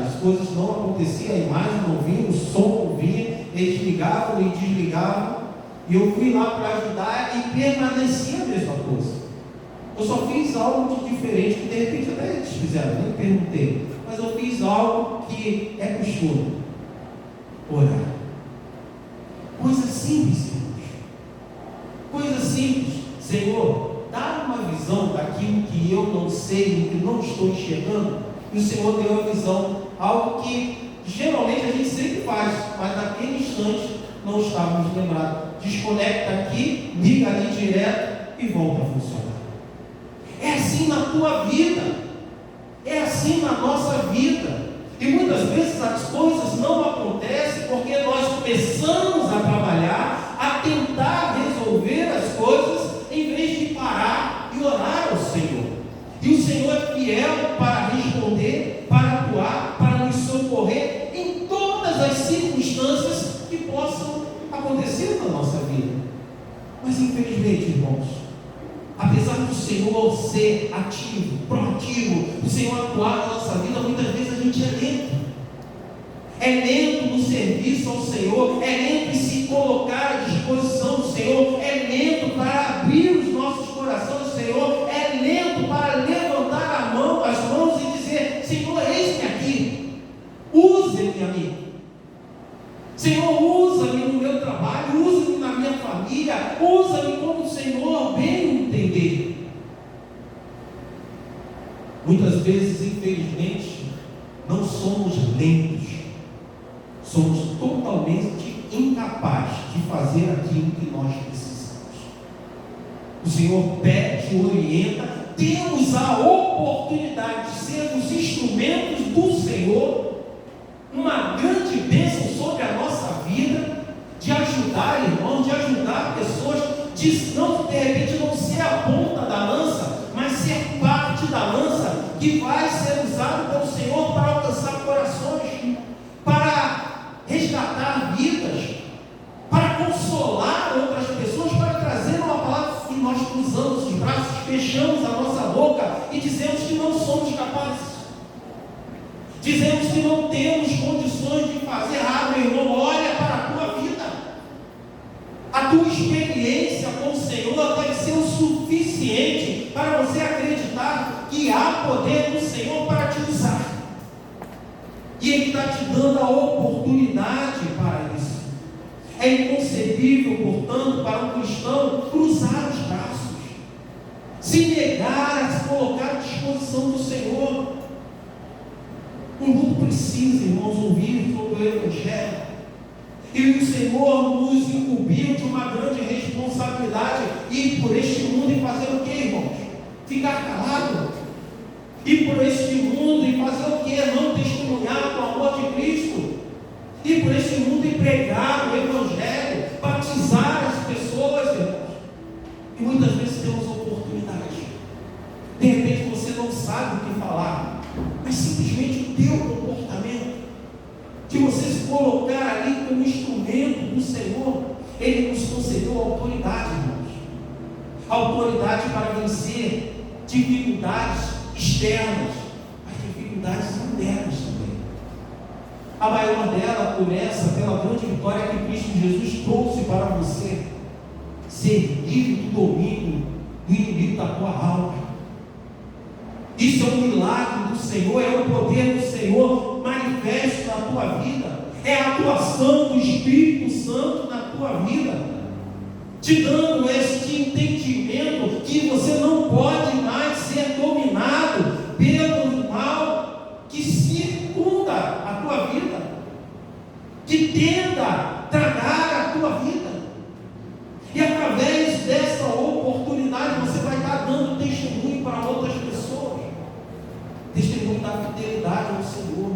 Speaker 4: As coisas não aconteciam, a imagem não vinha, o som não vinha, eles ligavam e desligavam, e eu fui lá para ajudar e permanecia a mesma coisa. Eu só fiz algo de diferente, que de repente até eles fizeram, nem perguntei, mas eu fiz algo que é costume: orar. Coisa simples, irmãos. Coisa simples. Senhor, dá uma visão daquilo que eu não sei, que não estou enxergando. E o Senhor deu a visão, algo que geralmente a gente sempre faz, mas naquele instante não estávamos lembrados. Desconecta aqui, liga ali direto e volta a funcionar. É assim na tua vida, é assim na nossa vida. E muitas vezes as coisas não acontecem porque nós começamos a trabalhar, a tentar resolver as coisas, em vez de parar e orar ao Senhor. E o Senhor é fiel para responder, para atuar, para nos socorrer em todas as circunstâncias que possam acontecer na nossa vida. Mas infelizmente, irmãos, apesar do Senhor ser ativo, proativo, o Senhor atuar na nossa vida, muitas vezes a gente é lento. É lento no serviço ao Senhor, é lento em se colocar à disposição do Senhor, é lento para abrir os nossos corações ao Senhor, é lento para levantar as mãos e dizer: Senhor, eis-me aqui, use-me a mim. Senhor, usa-me no meu trabalho, usa-me na minha família, usa-me como o Senhor bem entender. Muitas muitas vezes, infelizmente, não somos lentos, somos totalmente incapazes de fazer aquilo que nós precisamos. O Senhor pede, orienta, temos a oportunidade de sermos instrumentos do Senhor, uma grande bênção sobre a nossa vida, de ajudar irmãos, de ajudar pessoas, de repente não ser a ponta da lança, mas ser parte da lança que vai ser usado pelo Senhor para alcançar corações, para resgatar vidas, para consolar outras pessoas, para trazer uma palavra. E nós cruzamos os braços, fechamos a nossa boca e dizemos que não somos capazes, dizemos que não temos condições de fazer. Meu irmão, olha para a tua vida, a tua experiência com o Senhor deve ser o suficiente para você acreditar que há poder no Senhor para te usar, e Ele está te dando a oportunidade para isso. É inconcebível, portanto, para um cristão cruzar os braços, se negar a se colocar à disposição do Senhor. O mundo precisa, irmãos, ouvir sobre o Evangelho, e o Senhor nos incumbiu de uma grande responsabilidade, ir por este mundo e fazer o que, irmãos? Ficar calado. Ir por este mundo e fazer o que? Não testemunhar do amor de Cristo. Ir por este mundo e pregar o Evangelho, batizar as pessoas, irmãos. E muitas vezes temos oportunidade. De repente você não sabe o que falar, mas simplesmente o teu comportamento, de você se colocar ali como instrumento do Senhor, Ele nos concedeu autoridade, irmãos. Autoridade para vencer dificuldades externas, mas dificuldades internas também. A maior dela começa pela grande vitória que Cristo Jesus trouxe para você, ser livre do domínio do inimigo da tua alma. Isso é um milagre do Senhor, é o poder do Senhor manifesto na tua vida, é a atuação do Espírito Santo na tua vida, te dando este entendimento que você não pode mais ser dominado pelo mal que circunda a tua vida, que tenta tragar a tua vida. E através dessa oportunidade você vai estar dando testemunho para outras pessoas, testemunho da fidelidade ao Senhor,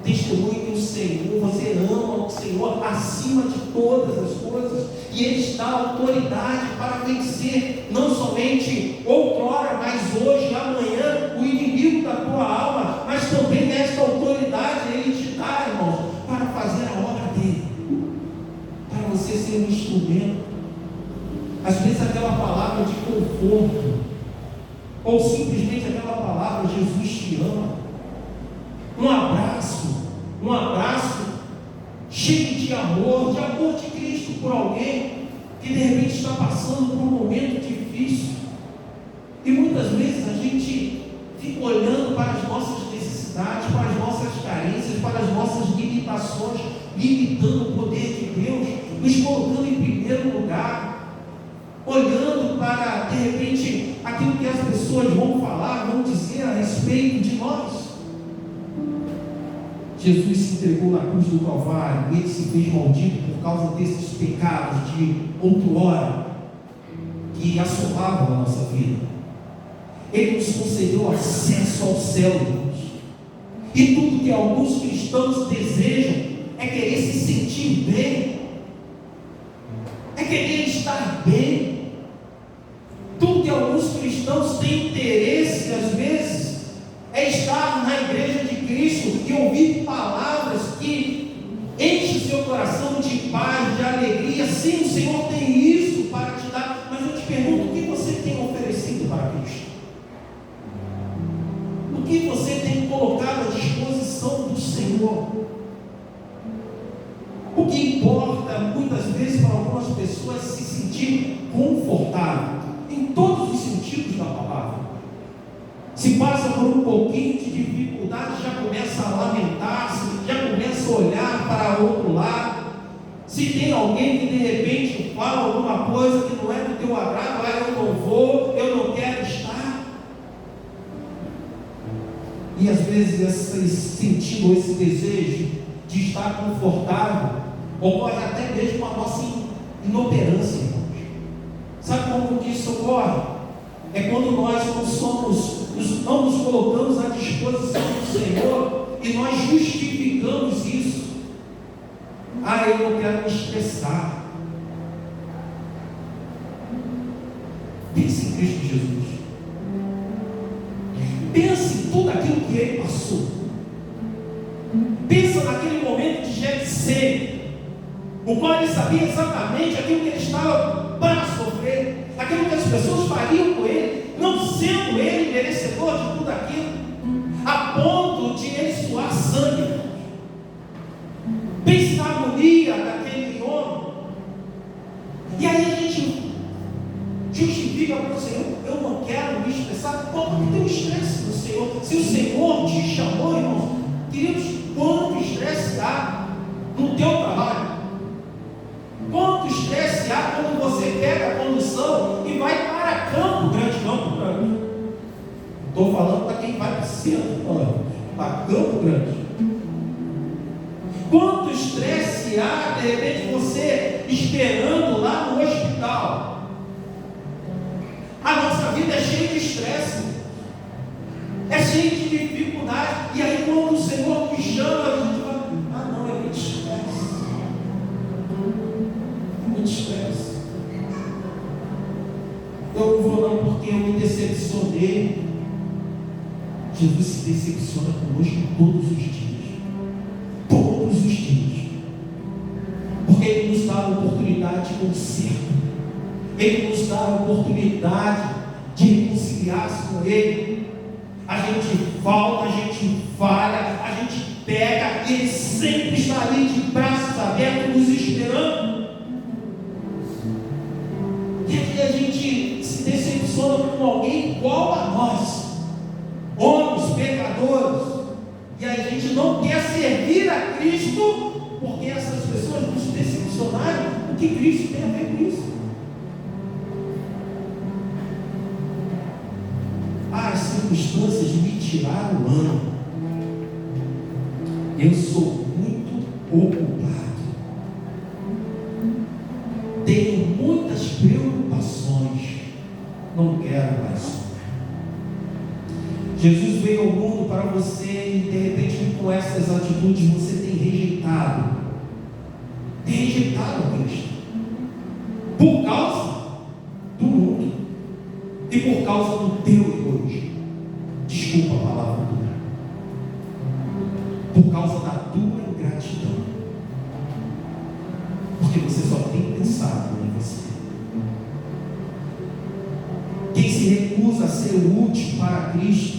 Speaker 4: testemunho que o Senhor, você ama o Senhor acima de todas as coisas, e Ele está a autoridade para vencer, não somente outrora, mas hoje, amanhã, o inimigo da tua alma, mas também esta autoridade Ele te dá, irmãos, para fazer a obra dEle, para você ser um instrumento. Às vezes aquela palavra de conforto, ou simplesmente aquela palavra, Jesus te ama, um abraço cheio de amor de Cristo por alguém que de repente está passando por um momento difícil. E muitas vezes a gente fica olhando para as nossas necessidades, para as nossas carências, para as nossas limitações, limitando o poder de Deus, nos colocando em primeiro lugar, olhando para, de repente, aquilo que as pessoas vão falar, vão dizer a respeito de nós. Jesus se entregou na cruz do Calvário, Ele se fez maldito por causa desses pecados de outrora que assolavam a nossa vida. Ele nos concedeu acesso ao céu, irmãos. E tudo que alguns cristãos desejam é querer se sentir bem, é querer estar bem. Tudo que alguns cristãos têm interesse, às vezes, é estar na igreja de Cristo e ouvir palavras que enchem o seu coração de paz, de alegria. Sim, o Senhor tem isso para te dar, mas eu te pergunto, o que você tem oferecido para Cristo? O que você tem colocado à disposição do Senhor? O que importa muitas vezes para algumas pessoas é se sentir confortável, em todos os sentidos da palavra. Se passa por um pouquinho de dificuldade, já começa a lamentar-se, já começa a olhar para outro lado. Se tem alguém que de repente fala alguma coisa que não é do teu agrado, eu não vou, eu não quero estar. e às vezes sentindo esse desejo de estar confortável, ocorre até mesmo a nossa inoperância, irmãos. Sabe como que isso ocorre? É quando nós não nos colocamos à disposição do Senhor e nós justificamos isso. Eu não quero me estressar. Pense em Cristo Jesus. Pense em tudo aquilo que Ele passou. Pensa naquele momento de Getsemane, o qual Ele sabia exatamente aquilo que Ele estava para sofrer, aquilo que as pessoas fariam com Ele, não sendo Ele merecedor de tudo aquilo, a ponto de Ele suar sangue. Pense na agonia daquele homem. E aí a gente justifica para o Senhor: eu não quero me estressar. Porque tem um estresse no Senhor. Se o Senhor te chamou, irmão, queridos, quanto estresse há no teu trabalho? Quanto estresse há quando você pega a condução e vai para Campo Grande? Estou falando para quem vai para o centro, para Campo Grande. Quanto estresse há, de repente, você esperando lá no hospital? A nossa vida é cheia de estresse, é cheia de dificuldade. E aí, quando o Senhor nos chama, a gente fala: não, é muito estresse. Muito estresse. Eu não vou não, porque eu me decepcionei. Jesus se decepciona conosco todos os dias. Todos os dias. Porque Ele nos dá a oportunidade de conserto. Ele nos dá a oportunidade de reconciliar-se com Ele. A gente falta, a gente falha, a gente pega, e Ele sempre está ali de braços abertos, nos esperando. E aqui a gente se decepciona com alguém igual a nós, homens, pecadores, e a gente não quer servir a Cristo, porque essas pessoas nos decepcionaram. O que Cristo tem a ver com isso? As circunstâncias me tiraram o ano. Eu sou muito ocupado. Tenho muitas preocupações. Não quero mais. Jesus veio ao mundo para você e de repente com essas atitudes você tem rejeitado. Tem rejeitado a Cristo. Por causa do mundo. E por causa do teu egoísmo. Desculpa a palavra dura. Por causa da tua ingratidão. Porque você só tem pensado em você. Quem se recusa a ser útil para Cristo,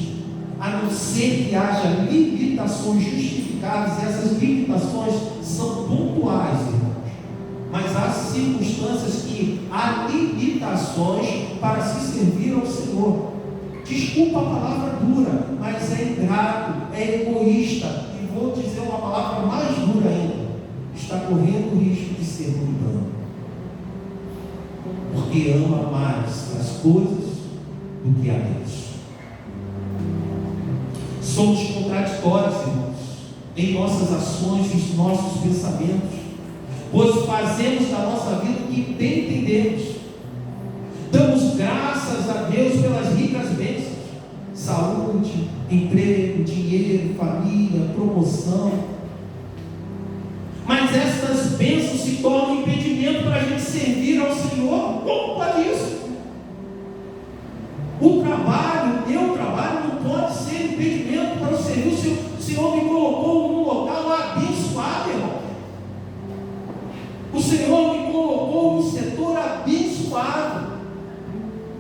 Speaker 4: a não ser que haja limitações justificadas, e essas limitações são pontuais, irmãos. Mas há circunstâncias que há limitações para se servir ao Senhor. Desculpa a palavra dura, mas é ingrato, é egoísta, e vou dizer uma palavra mais dura ainda: está correndo o risco de ser mundano, porque ama mais as coisas do que a Deus. Somos contraditórios, irmãos, em nossas ações e nos nossos pensamentos, pois fazemos da nossa vida o que bem entendemos. Damos graças a Deus pelas ricas bênçãos: saúde, emprego, dinheiro, família, promoção. Mas essas bênçãos se tornam impedimento para a gente servir ao Senhor. Como pode isso? O trabalho, o meu trabalho, não pode ser impedimento para o serviço. O Senhor me colocou num local abençoado, irmão. O Senhor me colocou num setor abençoado.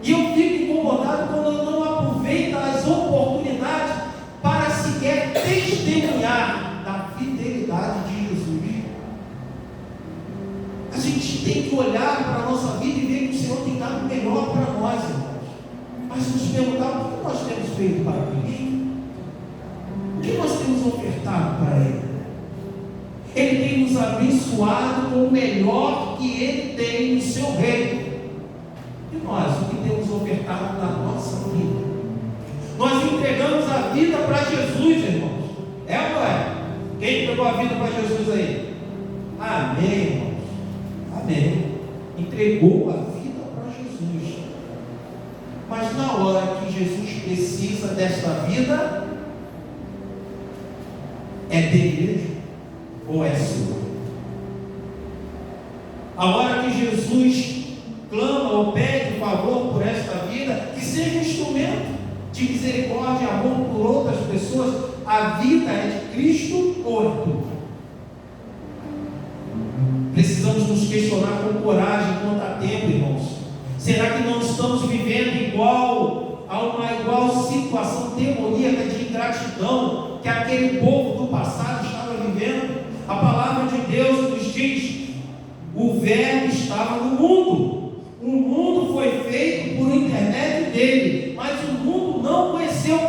Speaker 4: E eu fico incomodado quando eu não aproveito as oportunidades para sequer testemunhar da fidelidade de Jesus. A gente tem que olhar para a nossa vida e ver que o Senhor tem dado o melhor para nós, irmãos. Mas nos perguntar: o que nós temos feito para Cristo? O que nós temos ofertado para Ele? Ele tem nos abençoado com o melhor que Ele tem no seu reino. E nós, o que temos ofertado na nossa vida? Nós entregamos a vida para Jesus, irmãos. É ou não é? Quem entregou a vida para Jesus aí? Amém, irmãos. Amém. Entregou a vida para Jesus. Mas na hora que Jesus precisa desta vida, é dele mesmo ou é sua? A hora que Jesus clama ou pede favor por esta vida, que seja um instrumento de misericórdia e amor por outras pessoas, a vida é de Cristo ou é tua? Precisamos nos questionar com coragem quanto a tempo, irmãos. Será que não estamos vivendo a uma igual situação demoníaca de ingratidão que aquele povo do passado estava vivendo? A palavra de Deus nos diz: o Verbo estava no mundo. O mundo foi feito por intermédio dele, mas o mundo não conheceu.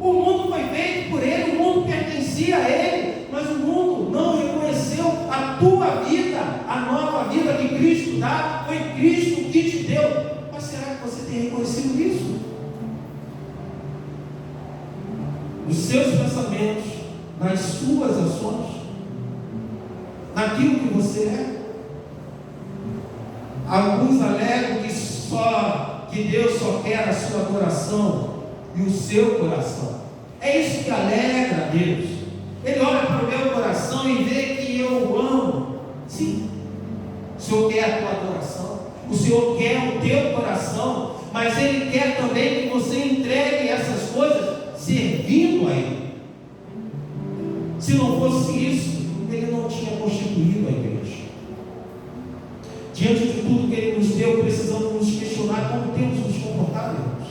Speaker 4: O mundo foi feito por ele, o mundo pertencia a ele, mas o mundo não reconheceu a tua vida, a nova vida que Cristo dá. Foi Cristo que te deu. Mas será que você tem reconhecido isso? Nos seus pensamentos, nas suas ações, naquilo que você é? Alguns alegam que Deus só quer a sua adoração e o seu coração. É isso que alegra a Deus. Ele olha para o meu coração e vê que eu o amo. Sim, o Senhor quer a tua adoração, o Senhor quer o teu coração, mas Ele quer também que você entregue essas coisas servindo a Ele. Se não fosse isso, Ele não tinha constituído a igreja. Diante de tudo que Ele nos deu, precisamos nos questionar como temos nos comportado, irmãos.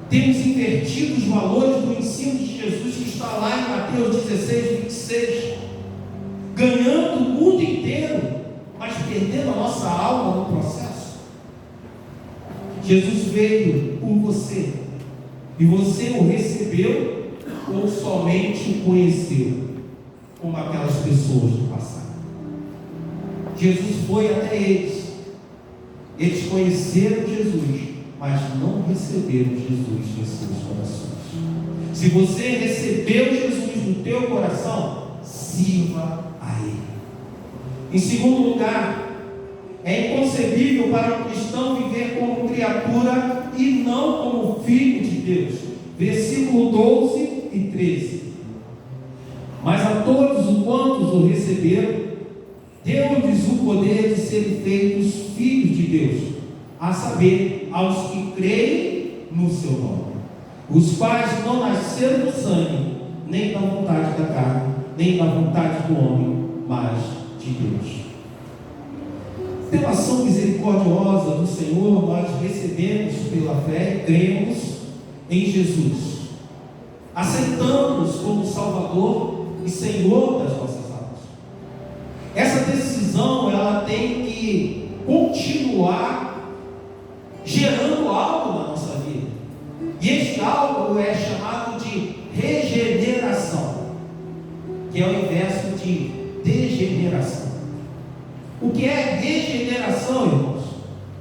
Speaker 4: Temos invertido os valores do ensino de Jesus que está lá em Mateus 16, 26, ganhando o mundo inteiro, mas perdendo a nossa alma no processo. Jesus veio por você, e você o recebeu ou somente o conheceu, como aquelas pessoas do passado. Jesus foi até eles. Eles conheceram Jesus, mas não receberam Jesus em seus corações. Se você recebeu Jesus no teu coração, sirva a Ele. Em segundo lugar, é inconcebível para um cristão viver como criatura e não como filho de Deus. Versículo 12 e 13. Mas a todos os quantos o receberam, deu-lhes o poder de serem feitos filhos de Deus, a saber, aos que creem no seu nome, os quais não nasceram do sangue, nem da vontade da carne, nem da vontade do homem, mas de Deus. Pela ação misericordiosa do Senhor, nós recebemos pela fé, cremos em Jesus, aceitamos como Salvador e Senhor das nossas almas. Essa decisão, ela tem que continuar gerando algo na nossa vida, e este algo é chamado de regeneração, que é o inverso de degeneração. O que é regeneração, irmãos?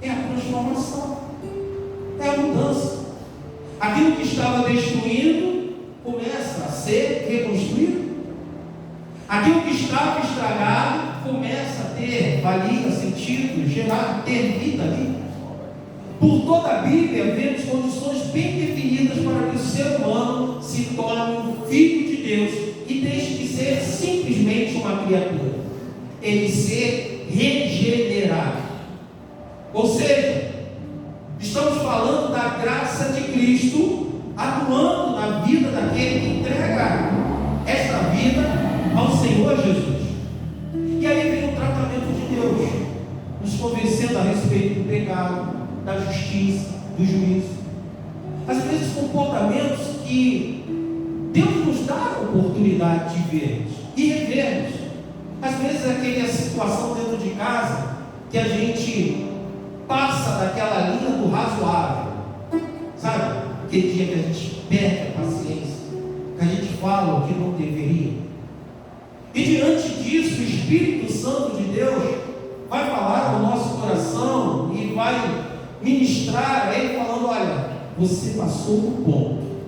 Speaker 4: É a transformação, é a mudança. Aquilo que estava destruído começa a ser reconstruído. Aquilo que estava estragado começa a ter valia, sentido, gerar, ter vida ali. Por toda a Bíblia, vemos condições bem definidas para que o ser humano se torne um filho de Deus e deixe de ser simplesmente uma criatura. Ele ser regenerado. Ou seja, estamos falando da graça de Cristo atuando na vida daquele que entrega esta vida ao Senhor Jesus. E aí vem o tratamento de Deus, nos convencendo a respeito do pecado, da justiça, do juízo. Às vezes comportamentos que Deus nos dá a oportunidade de vermos e revermos. Às vezes é aquela situação dentro de casa que a gente passa daquela linha do razoável, sabe? Aquele dia que a gente perde a paciência, que a gente fala o que não deveria. E diante disso, o Espírito Santo de Deus vai falar ao nosso coração e vai ministrar a ele falando: olha, você passou do ponto.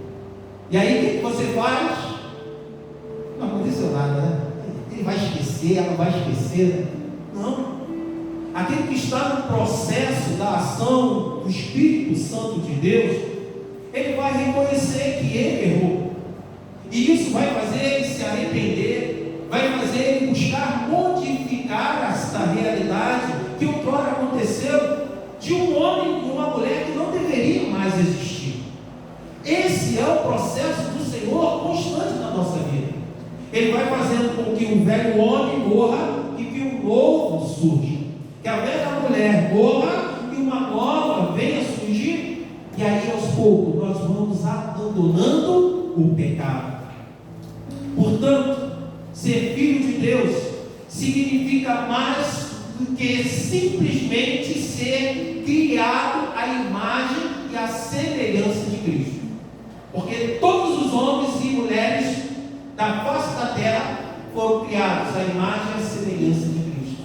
Speaker 4: E aí o que você faz? Não aconteceu nada, né? Ele vai esquecer, ela vai esquecer. Não. Aquele que está no processo da ação do Espírito Santo de Deus, ele vai reconhecer que ele errou. E isso vai fazer ele se arrepender, vai fazer ele buscar modificar esta realidade que outrora aconteceu de um homem e uma mulher que não deveriam mais existir. Esse é o processo do Senhor constante na nossa vida. Ele vai fazendo com que o velho homem morra e que o novo surja. Que a velha mulher morra e uma nova venha surgir. E aí aos poucos nós vamos abandonando o pecado. Portanto, ser filho de Deus significa mais do que simplesmente ser criado à imagem e à semelhança de Cristo. Porque todos os homens e mulheres da face da terra foram criados à imagem e à semelhança de Cristo.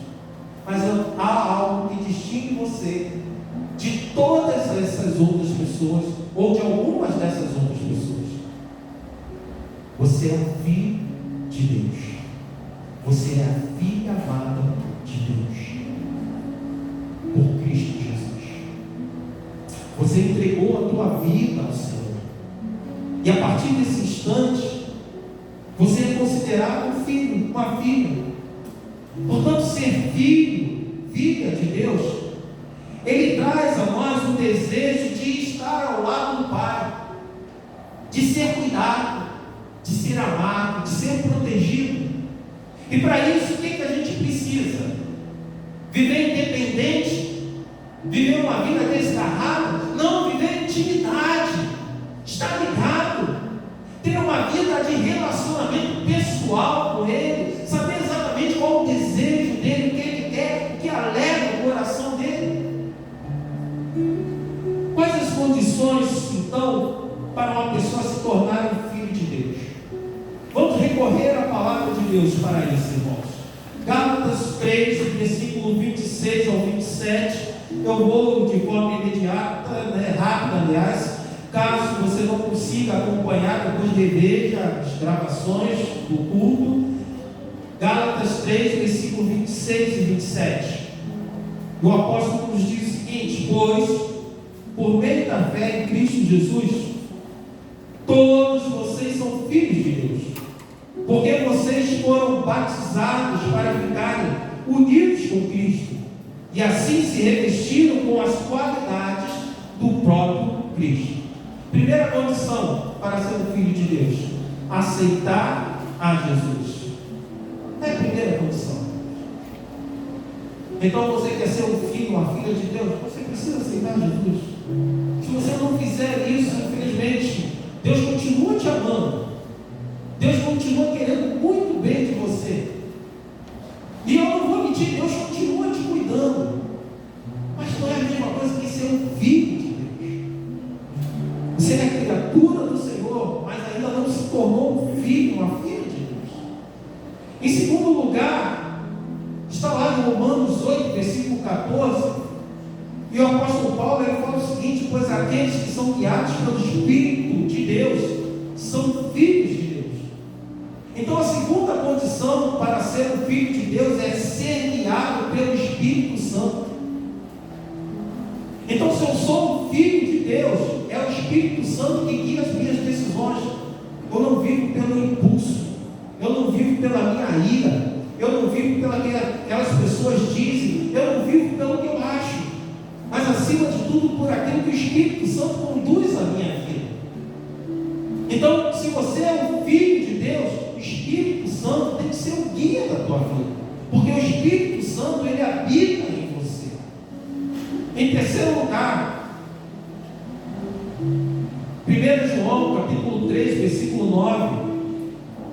Speaker 4: Mas há algo que distingue você de todas essas outras pessoas, ou de algumas dessas outras pessoas. Você é um filho de Deus. Você é a filha amada de Deus. Por Cristo Jesus. Você entregou a tua vida ao Senhor. E a partir desse instante, você é considerado um filho, uma filha. Portanto, ser filho, filha de Deus, ele traz a nós o desejo de estar ao lado do Pai, de ser cuidado, de ser amado, de ser protegido. E para isso, o que a gente precisa? Viver independente? Viver uma vida desgarrada? Não, viver intimidade, estar ligado, ter uma vida de relacionamento pessoal com Ele, saber exatamente qual o desejo dele, o que Ele quer, o que alegra o coração dele. Quais as condições, então, para uma pessoa se tornar um filho de Deus? Vamos recorrer à palavra de Deus para isso, irmãos. Gálatas 3, versículo 26 ao 27. Eu vou de forma imediata, rápida, aliás. Caso você não consiga acompanhar, depois reveja as gravações do culto. Gálatas 3, versículo 26 e 27. O apóstolo nos diz o seguinte: pois, por meio da fé em Cristo Jesus, todos vocês são filhos de Deus, porque vocês foram batizados para ficarem unidos com Cristo, e assim se revestiram com as qualidades do próprio Cristo. Primeira condição para ser um filho de Deus: aceitar a Jesus. É a primeira condição. Então você quer ser um filho, uma filha de Deus, você precisa aceitar Jesus. Se você não fizer isso, infelizmente, Deus continua te amando. Deus continua querendo muito bem de você. E eu não vou mentir, Deus continua te cuidando. Mas não é a mesma coisa que ser um filho de Deus. Você é criatura do Senhor, mas ainda não se tornou um filho, uma filha de Deus. Em segundo lugar, está lá em Romanos 8, versículo 14, e o apóstolo Paulo ele fala o seguinte: pois aqueles que são guiados pelo Espírito de Deus são filhos de Deus. Então a segunda condição para ser um filho de Deus é ser guiado pelo Espírito Santo. Então, se eu sou um filho de Deus, é o Espírito Santo que guia as minhas decisões. Eu não vivo pelo impulso, eu não vivo pela minha ira, eu não vivo pelo que aquelas pessoas dizem, eu não vivo pelo que eu acho, mas acima de tudo por aquilo que o Espírito Santo conduz a minha vida. Então, se você é um filho de Deus, o Espírito Santo tem que ser o guia da tua vida, porque o Espírito Santo ele habita em você. Em terceiro lugar, 1 João capítulo 3, versículo 9: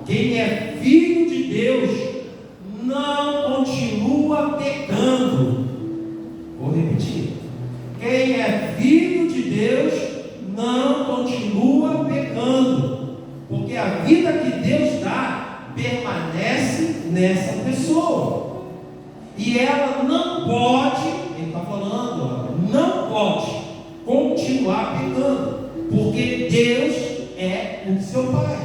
Speaker 4: quem é filho de Deus não continua pecando. Vou repetir: quem é filho de Deus não continua pecando, porque a vida que Deus dá permanece nessa pessoa, e ela não pode, ele está falando, não pode continuar pecando, porque Deus é o seu Pai.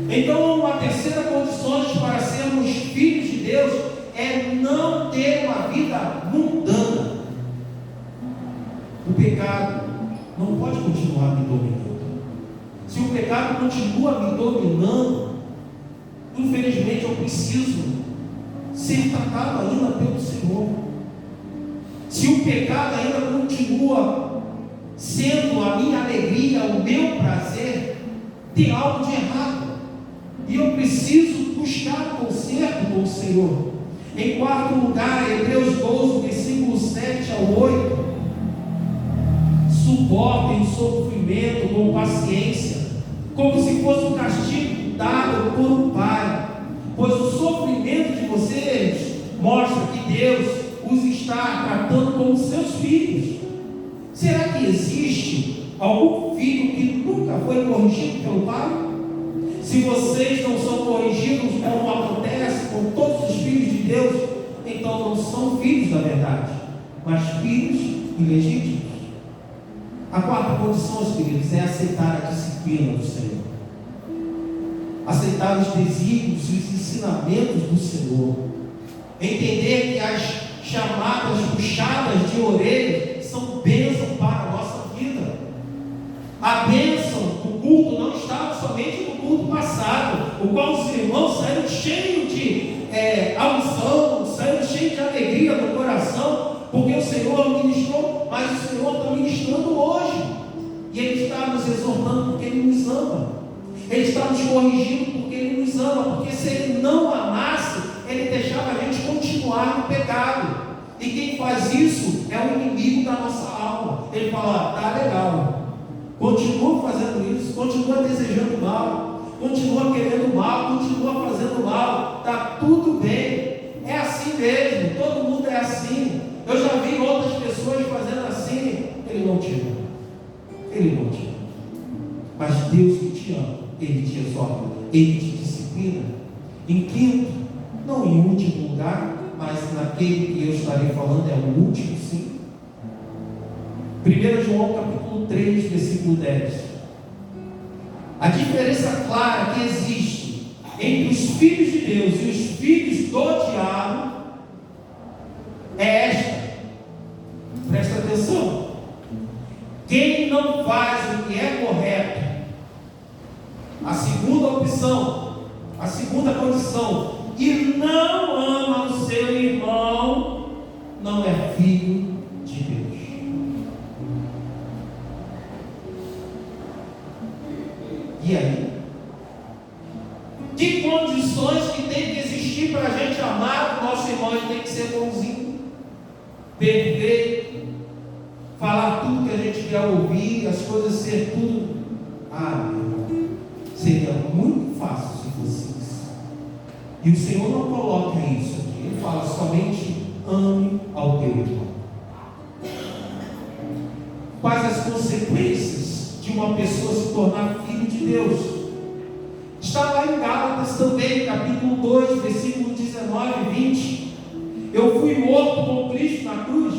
Speaker 4: Então, a terceira condição para sermos filhos de Deus é não ter uma vida mundana. O pecado não pode continuar me dominando. Se o pecado continua me dominando, infelizmente eu preciso ser tratado ainda pelo Senhor. Se o pecado ainda continua sendo a minha alegria, o meu prazer, tem algo de errado. E eu preciso buscar conserto com o Senhor. Em quarto lugar, Hebreus 12, versículo 7 ao 8. Suportem o sofrimento com paciência, como se fosse um castigo dado por um pai. Pois o sofrimento de vocês mostra que Deus os está tratando como seus filhos. Será que existe algum filho que nunca foi corrigido pelo pai? Se vocês não são corrigidos como acontece com todos os filhos de Deus, então não são filhos da verdade, mas filhos ilegítimos. A quarta condição, meus queridos, é aceitar a disciplina do Senhor. Aceitar os desígnios e os ensinamentos do Senhor. Entender que as chamadas puxadas de orelha são bênção para a nossa vida. A bênção do culto não estava somente no culto passado, o qual os irmãos saíram cheios de unção, saíram cheios de alegria no coração, porque o Senhor ministrou, mas o Senhor está ministrando hoje, e Ele está nos exortando porque Ele nos ama, Ele está nos corrigindo porque Ele nos ama, porque se Ele não amasse, Ele deixava a gente continuar no pecado. E quem faz isso é o inimigo da nossa alma. Ele fala: tá legal, continua fazendo isso, continua desejando mal, continua querendo mal, continua fazendo mal, tá tudo bem, é assim mesmo, todo mundo é assim. Eu já vi outras pessoas fazendo assim. Ele não te ama, Ele não te ama, mas Deus que te ama, Ele te exorta, Ele te disciplina. Em quinto, não em último lugar, mas naquele que eu estarei falando, é o último sim. 1 João capítulo 3, versículo 10. A diferença clara que existe entre os filhos de Deus e os filhos do diabo é esta. Presta atenção. Quem não faz o que é correto, a segunda opção, a segunda condição, e não ama o seu irmão, não é filho de Deus. E aí? Que condições que tem que existir para a gente amar o nosso irmão? Ele tem que ser bonzinho, perfeito, falar tudo que a gente quer ouvir, as coisas ser tudo. Ah, meu irmão, seria muito fácil se fosse isso. E o Senhor não coloca isso aqui. Ele fala somente: ame ao teu irmão. Quais as consequências de uma pessoa se tornar filho de Deus? Está lá em Gálatas também, capítulo 2, versículo 19 e 20. Eu fui morto com Cristo na cruz.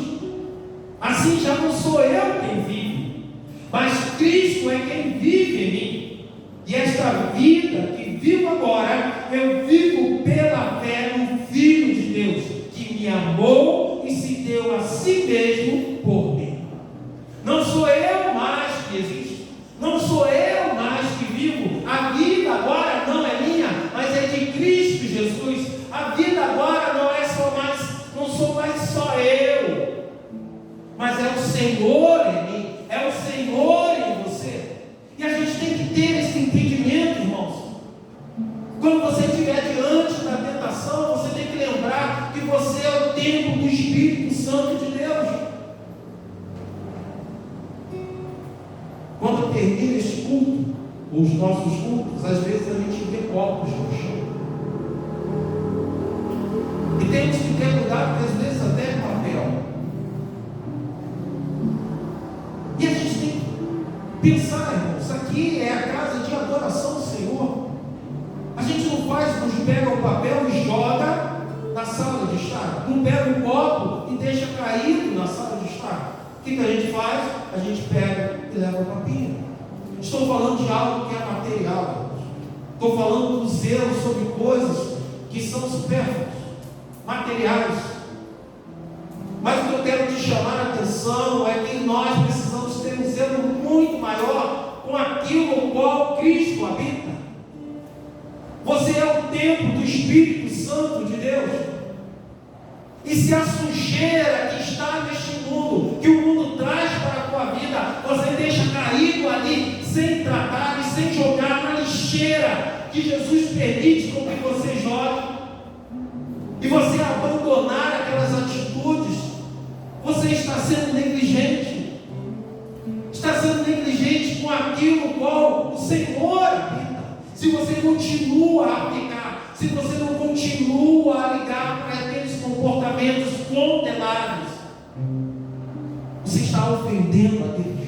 Speaker 4: Assim já não sou eu quem vive, mas Cristo é quem vive em mim. E esta vida que vivo agora, eu vivo pela fé no Filho de Deus, que me amou e se deu a si mesmo por mim. Não sou eu mais que existo, não sou eu mais que vivo. A vida agora não é minha, mas é de Cristo Jesus. A vida agora não sou mais só eu, mas é o Senhor em mim, é o Senhor em você. E a gente tem que ter esse entendimento, irmãos. Quando você estiver diante da tentação, você tem que lembrar que você é o templo do Espírito Santo de Deus. Quando termina este culto, os nossos cultos, às vezes a gente vê copos no chão. E temos que ter cuidado, às vezes até papel. E a gente tem que pensar, irmãos, isso aqui é a casa de adoração do Senhor. A gente não pega o papel e joga na sala de estar. Não pega um copo e deixa caído na sala de estar. O que a gente faz? A gente pega e leva para a pia.
Speaker 2: Estou falando de algo que é material. Estou falando do zelo sobre coisas que são supérfluas, materiais. Mas o que eu quero te chamar a atenção é que nós precisamos ter um zelo muito maior com aquilo no qual Cristo habita. Você é o templo do Espírito Santo de Deus. E se a sujeira que está neste mundo, que o mundo traz para a tua vida, você deixa caído ali, sem tratar e sem jogar na lixeira que Jesus permite com que você jogue, e você abandonar aquelas atitudes, você está sendo negligente. Está sendo negligente com aquilo qual o Senhor habita. Se você continua a aplicar, se você não continua a ligar para aqueles comportamentos condenáveis, você está ofendendo a Deus.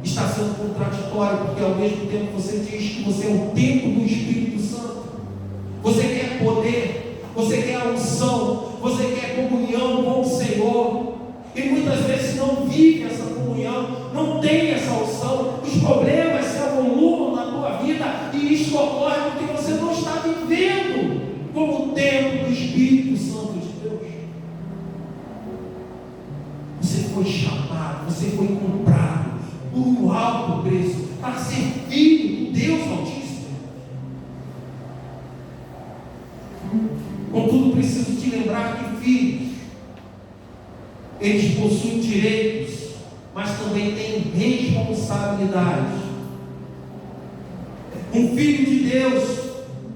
Speaker 2: Está sendo contraditório, porque ao mesmo tempo você diz que você é o templo do Espírito Santo. Você quer poder, você quer a unção, você quer comunhão com o Senhor, e muitas vezes não vive essa comunhão, não tem essa unção, os problemas se avolumam na tua vida, e isso ocorre porque você não está vivendo como o templo do Espírito Santo de Deus. Você foi chamado, você foi comprado por um alto preço, para ser filho do Deus Altíssimo. Contudo, preciso te lembrar que filhos, eles possuem direitos, mas também têm responsabilidades. Um filho de Deus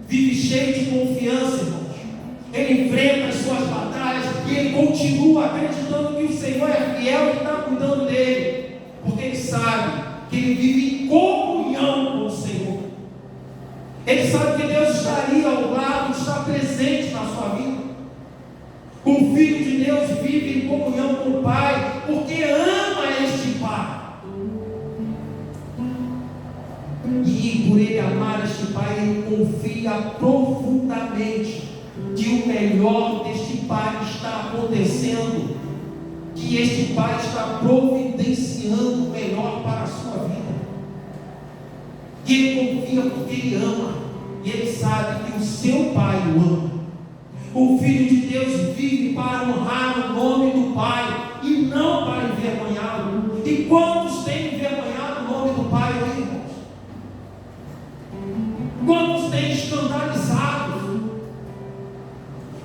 Speaker 2: vive cheio de confiança, irmãos. Ele enfrenta as suas batalhas e ele continua acreditando que o Senhor é fiel e está cuidando dele, porque ele sabe que ele vive em comunhão com o Senhor. Ele sabe que Deus estaria ao lado, está presente na sua vida. Um filho de Deus vive em comunhão com o Pai, porque ama este Pai. E por ele amar este Pai, ele confia profundamente que o melhor deste Pai está acontecendo, que este Pai está providenciando o melhor para a sua vida. E ele confia porque ele ama, e ele sabe que o seu Pai o ama. O Filho de Deus vive para honrar o nome do Pai e não para envergonhá-lo. E quantos têm envergonhado o nome do Pai, irmãos? Quantos têm escandalizado?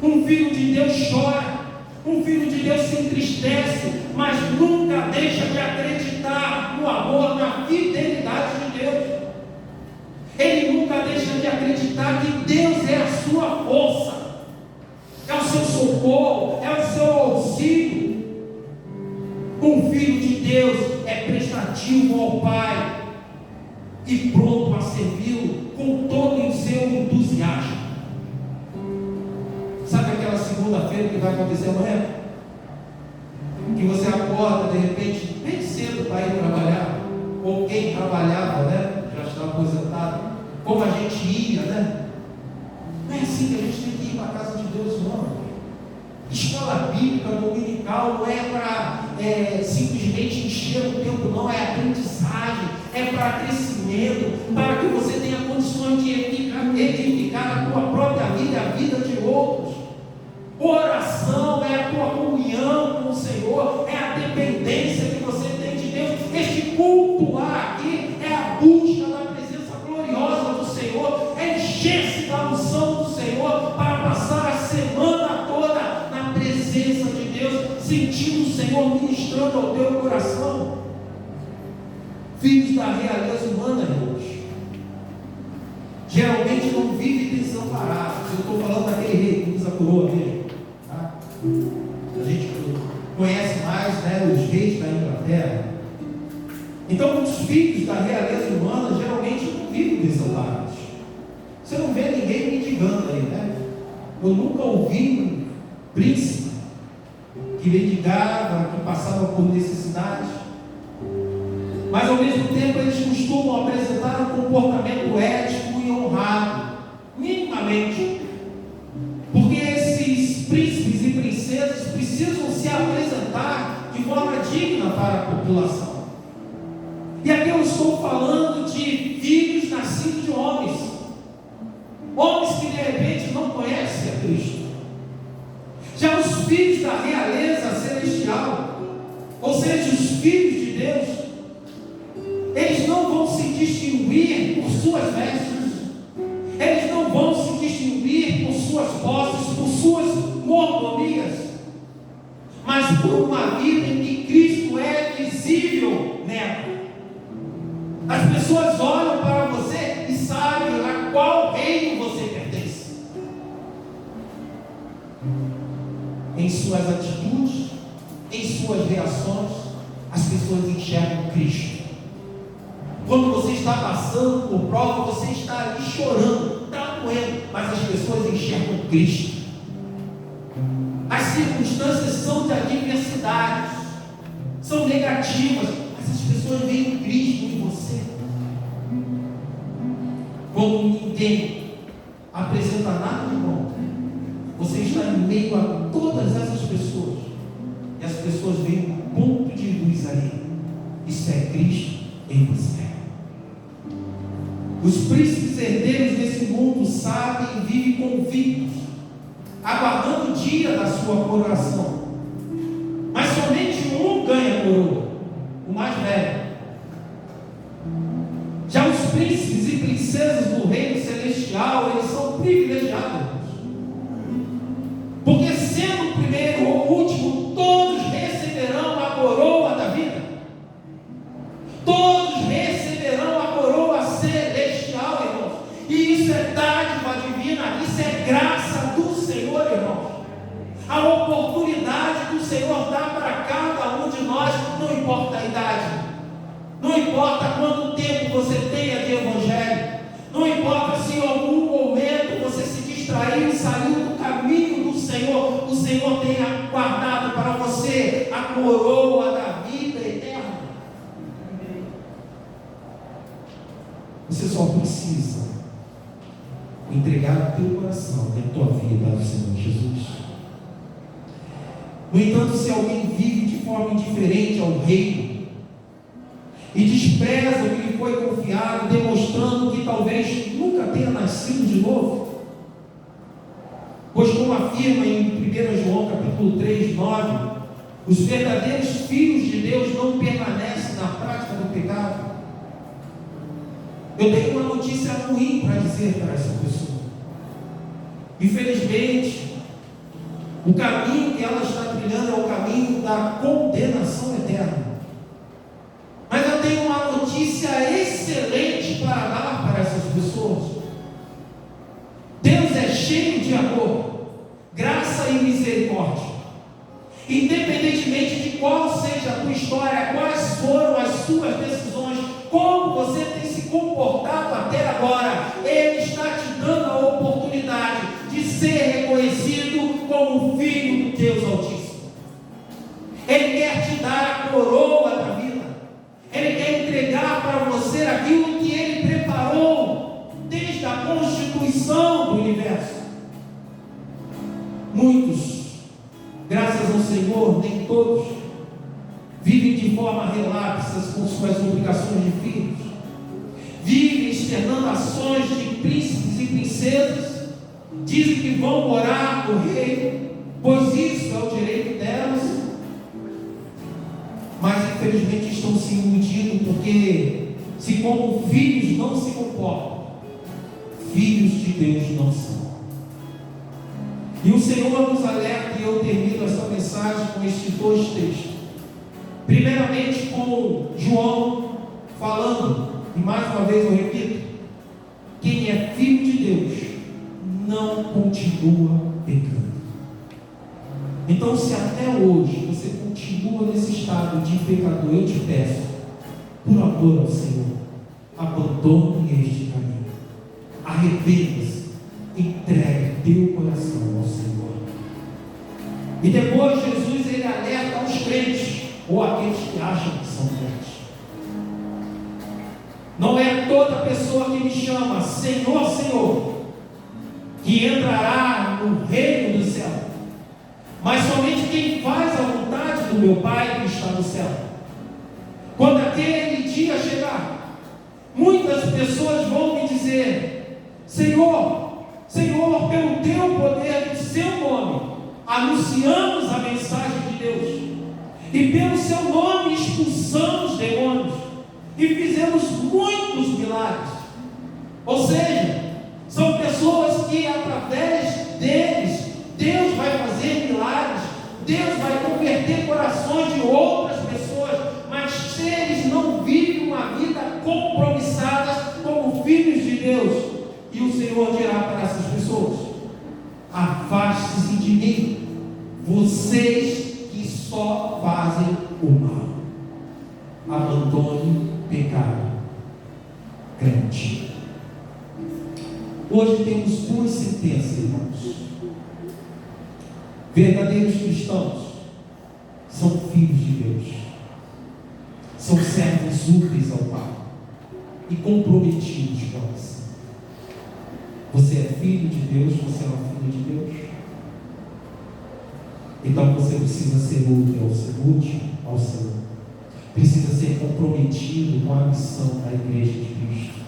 Speaker 2: Um filho de Deus chora, um filho de Deus se entristece, mas nunca deixa de acreditar no amor, na fidelidade de Deus. Ele nunca deixa de acreditar que Deus é a sua força, é o seu socorro, é o seu auxílio. Um filho de Deus é prestativo ao Pai e pronto a servi-lo com todo o seu entusiasmo. Sabe aquela segunda-feira que vai acontecer amanhã? Que você acorda de repente bem cedo para ir trabalhar, ou quem trabalhava, né? Já está aposentado, como a gente ia, né? Não é assim que a gente tem que ir para a casa de Deus, não. Escola bíblica dominical não é para simplesmente encher o tempo, não. É aprendizagem, é para crescimento, para que você tenha condições de edificar a tua própria vida e a vida de outros. Oração é a tua comunhão com o Senhor, é a dependência que você tem de Deus. Este cultuar aqui é a busca da presença gloriosa do Senhor, é encher-se da unção do Senhor para passar a semana toda na presença de Deus, sentindo o Senhor ministrando ao teu coração. Filhos da realeza humana, irmãos, geralmente não vivem desamparados. Eu estou falando daquele rei que usa a coroa mesmo, tá? A gente conhece mais, né, os reis da Inglaterra. Então, os filhos da realeza humana geralmente não vivem desamparados. Você não vê ninguém mendigando aí, né? Eu nunca ouvi um príncipe que mendigava, que passava por necessidades. Mas ao mesmo tempo eles costumam apresentar um comportamento ético e honrado, minimamente, porque esses príncipes e princesas precisam se apresentar de forma digna para a população. E aqui eu estou falando
Speaker 4: Homens que de repente não conhecem a Cristo. Já os filhos da realeza celestial, ou seja, os filhos de Deus, eles não vão se distinguir por suas vestes, eles não vão se distinguir por suas posses, por suas mordomias, mas por uma vida em que Cristo é visível nela. As pessoas olham para você e sabem a qual reino você pertence. Em suas atitudes, em suas reações, as pessoas enxergam Cristo. Quando você está passando por prova, você está ali chorando, está doendo, mas as pessoas enxergam Cristo. As circunstâncias são de adversidades, são negativas, mas as pessoas veem Cristo em você. Quando ninguém apresenta nada de bom, você está em meio a todas essas pessoas, e as pessoas veem um ponto de luz ali. Isso é Cristo em você. Os príncipes herdeiros desse mundo sabem e vivem convictos, aguardando o dia da sua coroação. Mas somente um ganha a coroa, o mais velho. Já os príncipes e princesas do reino celestial, eles são privilegiados. Porque sendo o primeiro ou o último, todos receberão a coroa da vida. Todos receberão a coroa celestial, irmãos. E isso é dádiva divina, isso é graça do Senhor, irmãos. A oportunidade que o Senhor dá para cada um de nós, não importa a idade, não importa quanto tempo você tenha de evangelho, não importa se em algum momento você se distraiu e saiu do caminho do Senhor, o Senhor tenha guardado para você a coroa da vida eterna. Você só precisa entregar o teu coração e a tua vida ao Senhor Jesus. No entanto, se alguém vive de forma indiferente ao reino e despreza o que lhe foi confiado, demonstrando que talvez nunca tenha nascido de novo, pois como afirma em 1 João capítulo 3, 9, os verdadeiros filhos de Deus não permanecem na prática do pecado. Eu tenho uma notícia ruim para dizer para essa pessoa. Infelizmente, o caminho que ela está trilhando é o caminho da condenação eterna. Mas eu tenho uma notícia excelente para dar para essas pessoas. Deus é cheio de amor, graça e misericórdia. Independentemente de qual seja a tua história, quais foram as suas decisões, como você tem se comportado até agora, Ele está te dando a oportunidade de ser reconhecido como filho do Deus Altíssimo. Ele quer te dar a coroa da vida. Ele quer entregar para você aquilo que Ele preparou desde a constituição do universo. Muitos, graças ao Senhor, nem todos, vivem de forma relapsas com suas obrigações de filhos, vivem externando ações de príncipes e princesas, dizem que vão morar no reino, pois isso é o direito delas, mas infelizmente estão se iludindo, porque se como filhos não se comportam, filhos de Deus não são. E o Senhor nos alerta, e eu termino essa mensagem com estes dois textos. Primeiramente com João falando, e mais uma vez eu repito, quem é filho de Deus não continua pecando. Então, se até hoje você continua nesse estado de pecador, eu te peço, por amor ao Senhor, abandone este caminho, arrependa-se, entregue teu coração ao Senhor. E depois Jesus ele alerta aos crentes, ou aqueles que acham que são crentes. Não é toda pessoa que me chama Senhor, Senhor, que entrará no reino do céu, mas somente quem faz a vontade do meu Pai que está no céu. Quando aquele dia chegar, muitas pessoas vão me dizer: Senhor, Senhor, pelo teu poder, do seu nome, anunciamos a mensagem de Deus. E pelo seu nome expulsamos demônios. E fizemos muitos milagres. Ou seja, são pessoas que através deles, Deus vai fazer milagres. Deus vai converter corações de outras pessoas. Mas se eles não vivem uma vida compromissada como filhos de Deus, e o Senhor dirá para essas pessoas: afaste-se de mim, vocês que só fazem o mal. Abandone o pecado. Crente. Hoje temos duas sentenças, irmãos. Verdadeiros cristãos são filhos de Deus, são servos úteis ao Pai e comprometidos com a missão. Você é filho de Deus, você é uma filha de Deus. Então você precisa ser útil ao Senhor. Precisa ser comprometido com a missão da Igreja de Cristo.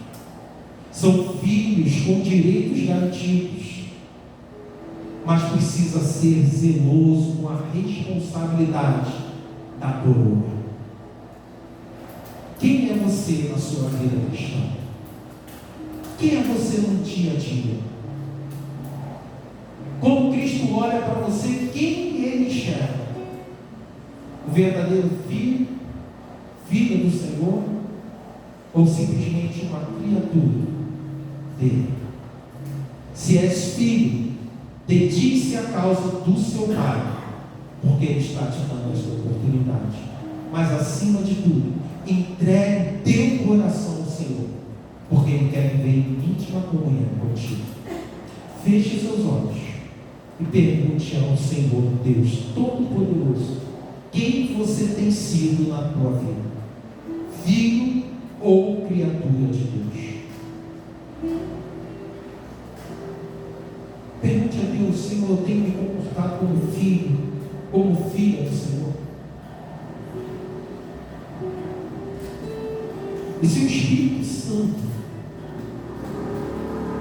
Speaker 4: São filhos com direitos garantidos, mas precisa ser zeloso com a responsabilidade da coroa. Quem é você na sua vida cristã? Quem é você no dia a dia? Como Cristo olha para você, quem Ele enxerga? O verdadeiro filho, filha do Senhor, ou simplesmente uma criatura dele? Se és filho, dedique-se à causa do seu Pai, porque Ele está te dando esta oportunidade. Mas acima de tudo, entregue teu coração ao Senhor, porque Ele quer viver em íntima comunhão contigo. Feche seus olhos e pergunte ao Senhor Deus Todo-Poderoso: quem você tem sido na tua vida? Filho ou criatura de Deus? Pergunte a Deus: Senhor, eu tenho me comportado como filho, como filha do Senhor? E se o Espírito Santo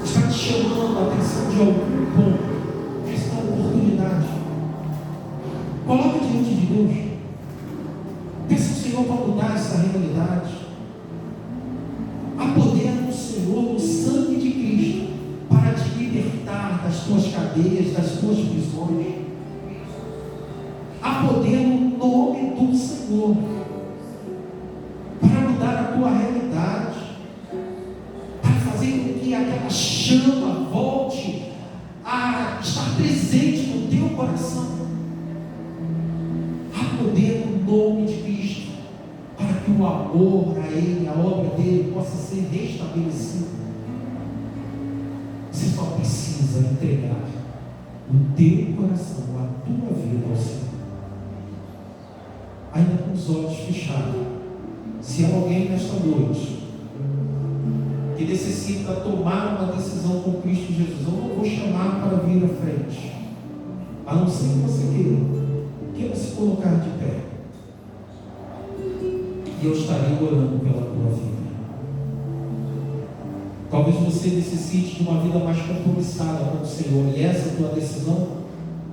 Speaker 4: está te chamando a atenção de algum ponto, esta oportunidade, coloque diante de Deus. Peça ao Senhor para mudar essa realidade. Há poder no Senhor, no sangue de Cristo, para te libertar das tuas cadeias, das tuas prisões. Há poder no nome do Senhor para mudar a tua realidade, para fazer com que aquela chama volte a estar presente no teu coração. Há poder no nome de Cristo para que o amor a Ele, a obra dele, possa ser restabelecido. Você só precisa entregar o teu coração, a tua vida ao Senhor. Ainda com os olhos fechados, se há alguém nesta noite que necessita tomar uma decisão com Cristo Jesus, eu não vou chamar para vir à frente, a não ser que você queira se colocar de pé, e eu estarei orando pela tua vida. Talvez você necessite de uma vida mais compromissada com o Senhor, e essa tua decisão,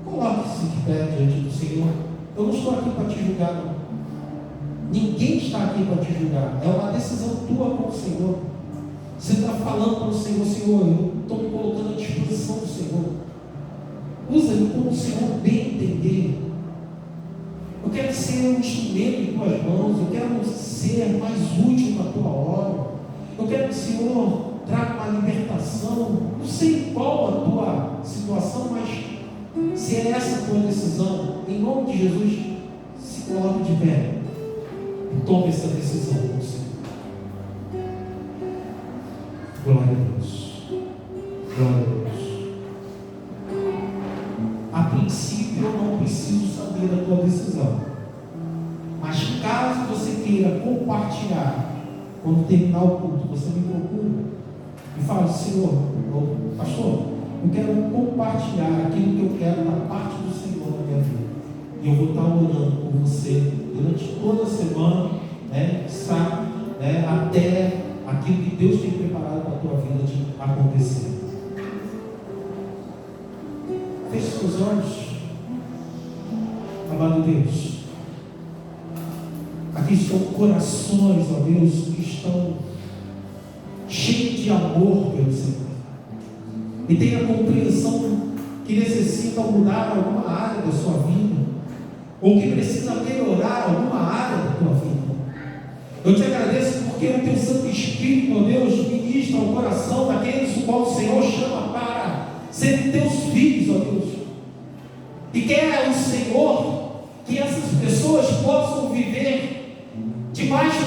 Speaker 4: coloque-se de pé diante do Senhor. Eu não estou aqui para te julgar, não. Ninguém está aqui para te julgar. É uma decisão tua com o Senhor. Você está falando para o Senhor: Senhor, eu estou me colocando à disposição do Senhor. Usa-me como o Senhor bem entender. Eu quero ser um instrumento em tuas mãos. Eu quero ser mais útil na tua obra. Eu quero que o Senhor traga uma libertação. Não sei qual a tua situação, mas se é essa a tua decisão, em nome de Jesus, se coloque de pé e tome essa decisão com o Senhor. Glória a Deus. Glória a Deus. A princípio eu não preciso saber da tua decisão, mas caso você queira compartilhar, quando terminar o culto, você me procura e fala: Senhor, pastor, eu quero compartilhar aquilo que eu quero da parte do Senhor na minha vida. E eu vou estar orando por você durante toda a semana, sábado, até aquilo que Deus tem preparado para a tua vida de acontecer. Feche seus olhos. Amado Deus, aqui estão corações, ó Deus, que estão cheios de amor pelo Senhor. E tem a compreensão que necessita mudar alguma área da sua vida, ou que precisa melhorar alguma área da tua vida. Eu te agradeço porque o teu Santo Espírito, ó Deus, ministra ao coração daqueles o qual o Senhor chama para serem teus filhos, ó Deus. E quer o Senhor que essas pessoas possam viver debaixo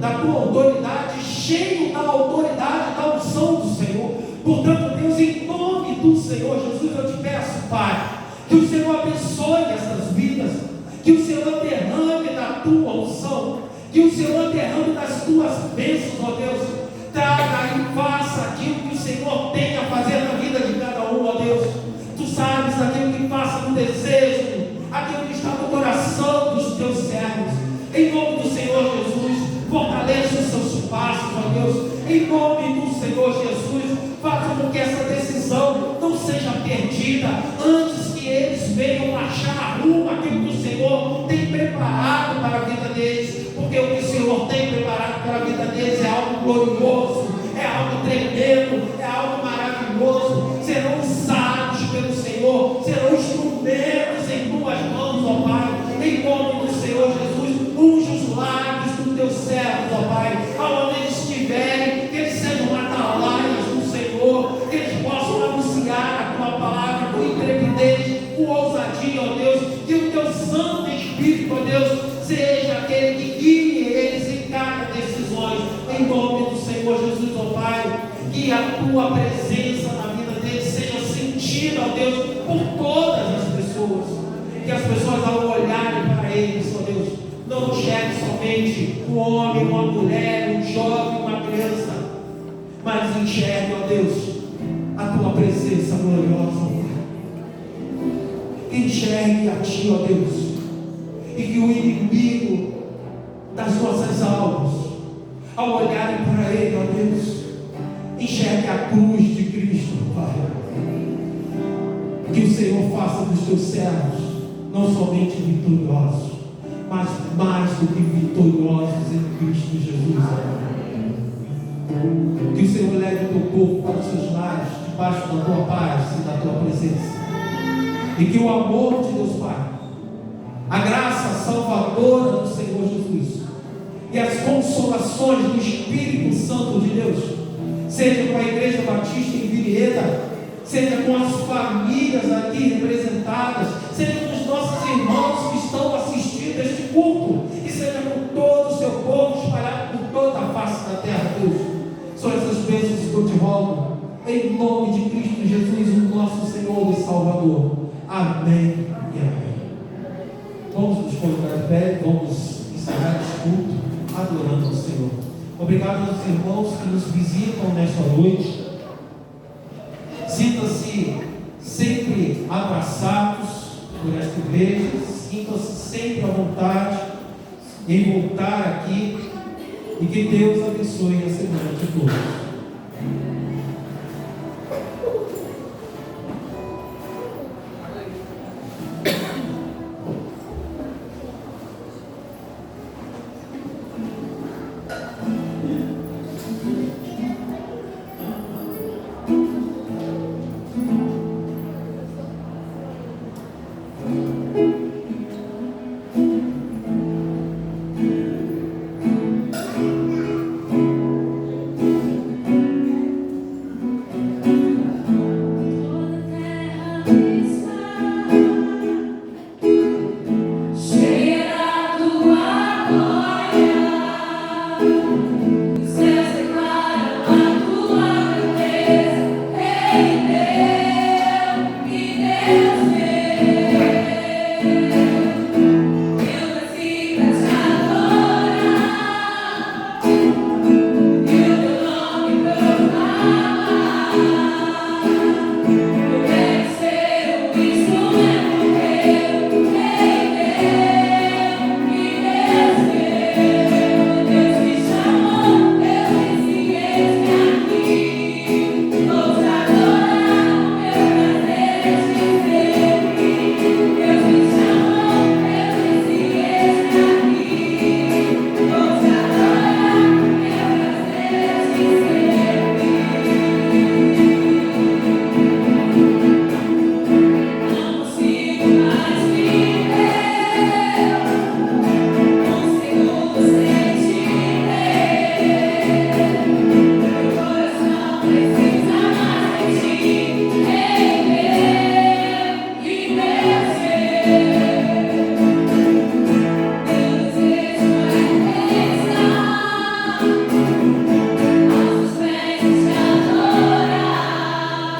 Speaker 4: da tua autoridade, cheio da autoridade, da unção do Senhor. Portanto, Deus, em nome do Senhor Jesus, eu te peço, Pai, que o Senhor abençoe essas vidas, que o Senhor derrame da tua unção, que o Senhor derrame das tuas bênçãos, ó Deus. Traga e faça aquilo que o Senhor tem a fazer na vida de cada um, ó Deus. Tu sabes aquilo que passa no desejo, aquilo que está no coração dos teus servos. Em nome do Senhor Jesus, fortaleça os seus passos, ó Deus. Em nome do Senhor Jesus, faça com que essa decisão não seja perdida, antes que eles venham achar rumo aquilo que o Senhor tem preparado para a vida deles, porque o que o Senhor tem preparado para a vida deles é algo glorioso, é algo tremendo, é algo maravilhoso. Serão usados pelo Senhor, serão instrumentos em tuas mãos, ó Pai. Em nome do Senhor Jesus, unge os lábios dos teus servos, ó Pai, aonde eles estiverem, que eles sejam atalaias do Senhor, que eles possam anunciar a tua palavra com intrepidez, com ousadia, ó Deus, que o teu Santo Espírito, ó Deus, seja aquele que guie eles em cada decisões. Em nome do Senhor Jesus, ó Pai, que a tua presença na vida deles seja sentida, ó Deus, por todas as pessoas. Que as pessoas, ao olharem para eles, ó Deus, não enxerguem somente um homem, uma mulher, um jovem, uma criança, mas enxerguem, ó Deus, a tua presença gloriosa, ó Pai. Enxergue a ti, ó Deus, e que o inimigo das nossas almas, ao olharem para ele, ó Deus, enxergue a cruz de Cristo, Pai. Que o Senhor faça dos teus servos não somente vitoriosos, mas mais do que vitoriosos em Cristo Jesus. Que o Senhor leve o teu povo para os seus lares, debaixo da tua paz e da tua presença. E que o amor de Deus Pai, a graça salvadora do Senhor Jesus e as consolações do Espírito Santo de Deus seja com a Igreja Batista em Vinhedo, seja com as famílias aqui representadas, seja com os nossos irmãos que estão assistindo este culto, e seja com todo o seu povo espalhado por toda a face da terra, Deus. São essas bênçãos que eu te rogo, em nome de Cristo Jesus, o nosso Senhor e Salvador. Amém e amém. Vamos nos colocar de pé, vamos encerrar este culto adorando ao Senhor. Obrigado aos irmãos que nos visitam nesta noite. Sinta-se sempre abraçados por esta igreja, sinta-se sempre à vontade em voltar aqui, e que Deus abençoe a semana de todos.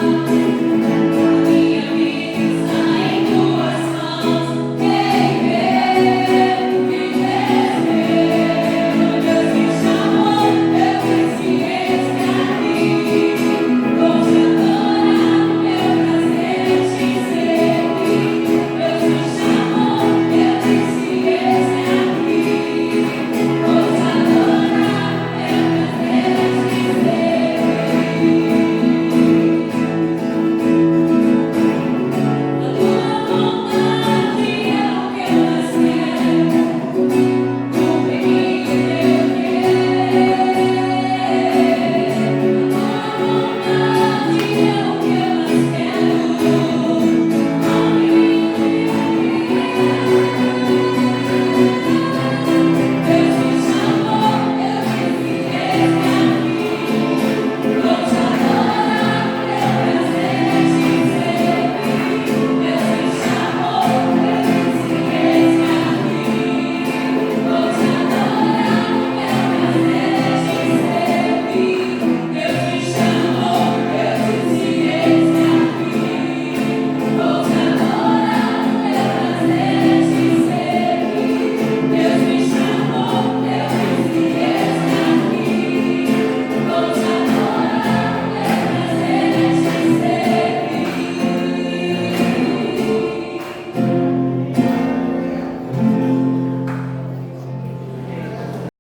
Speaker 1: Pai.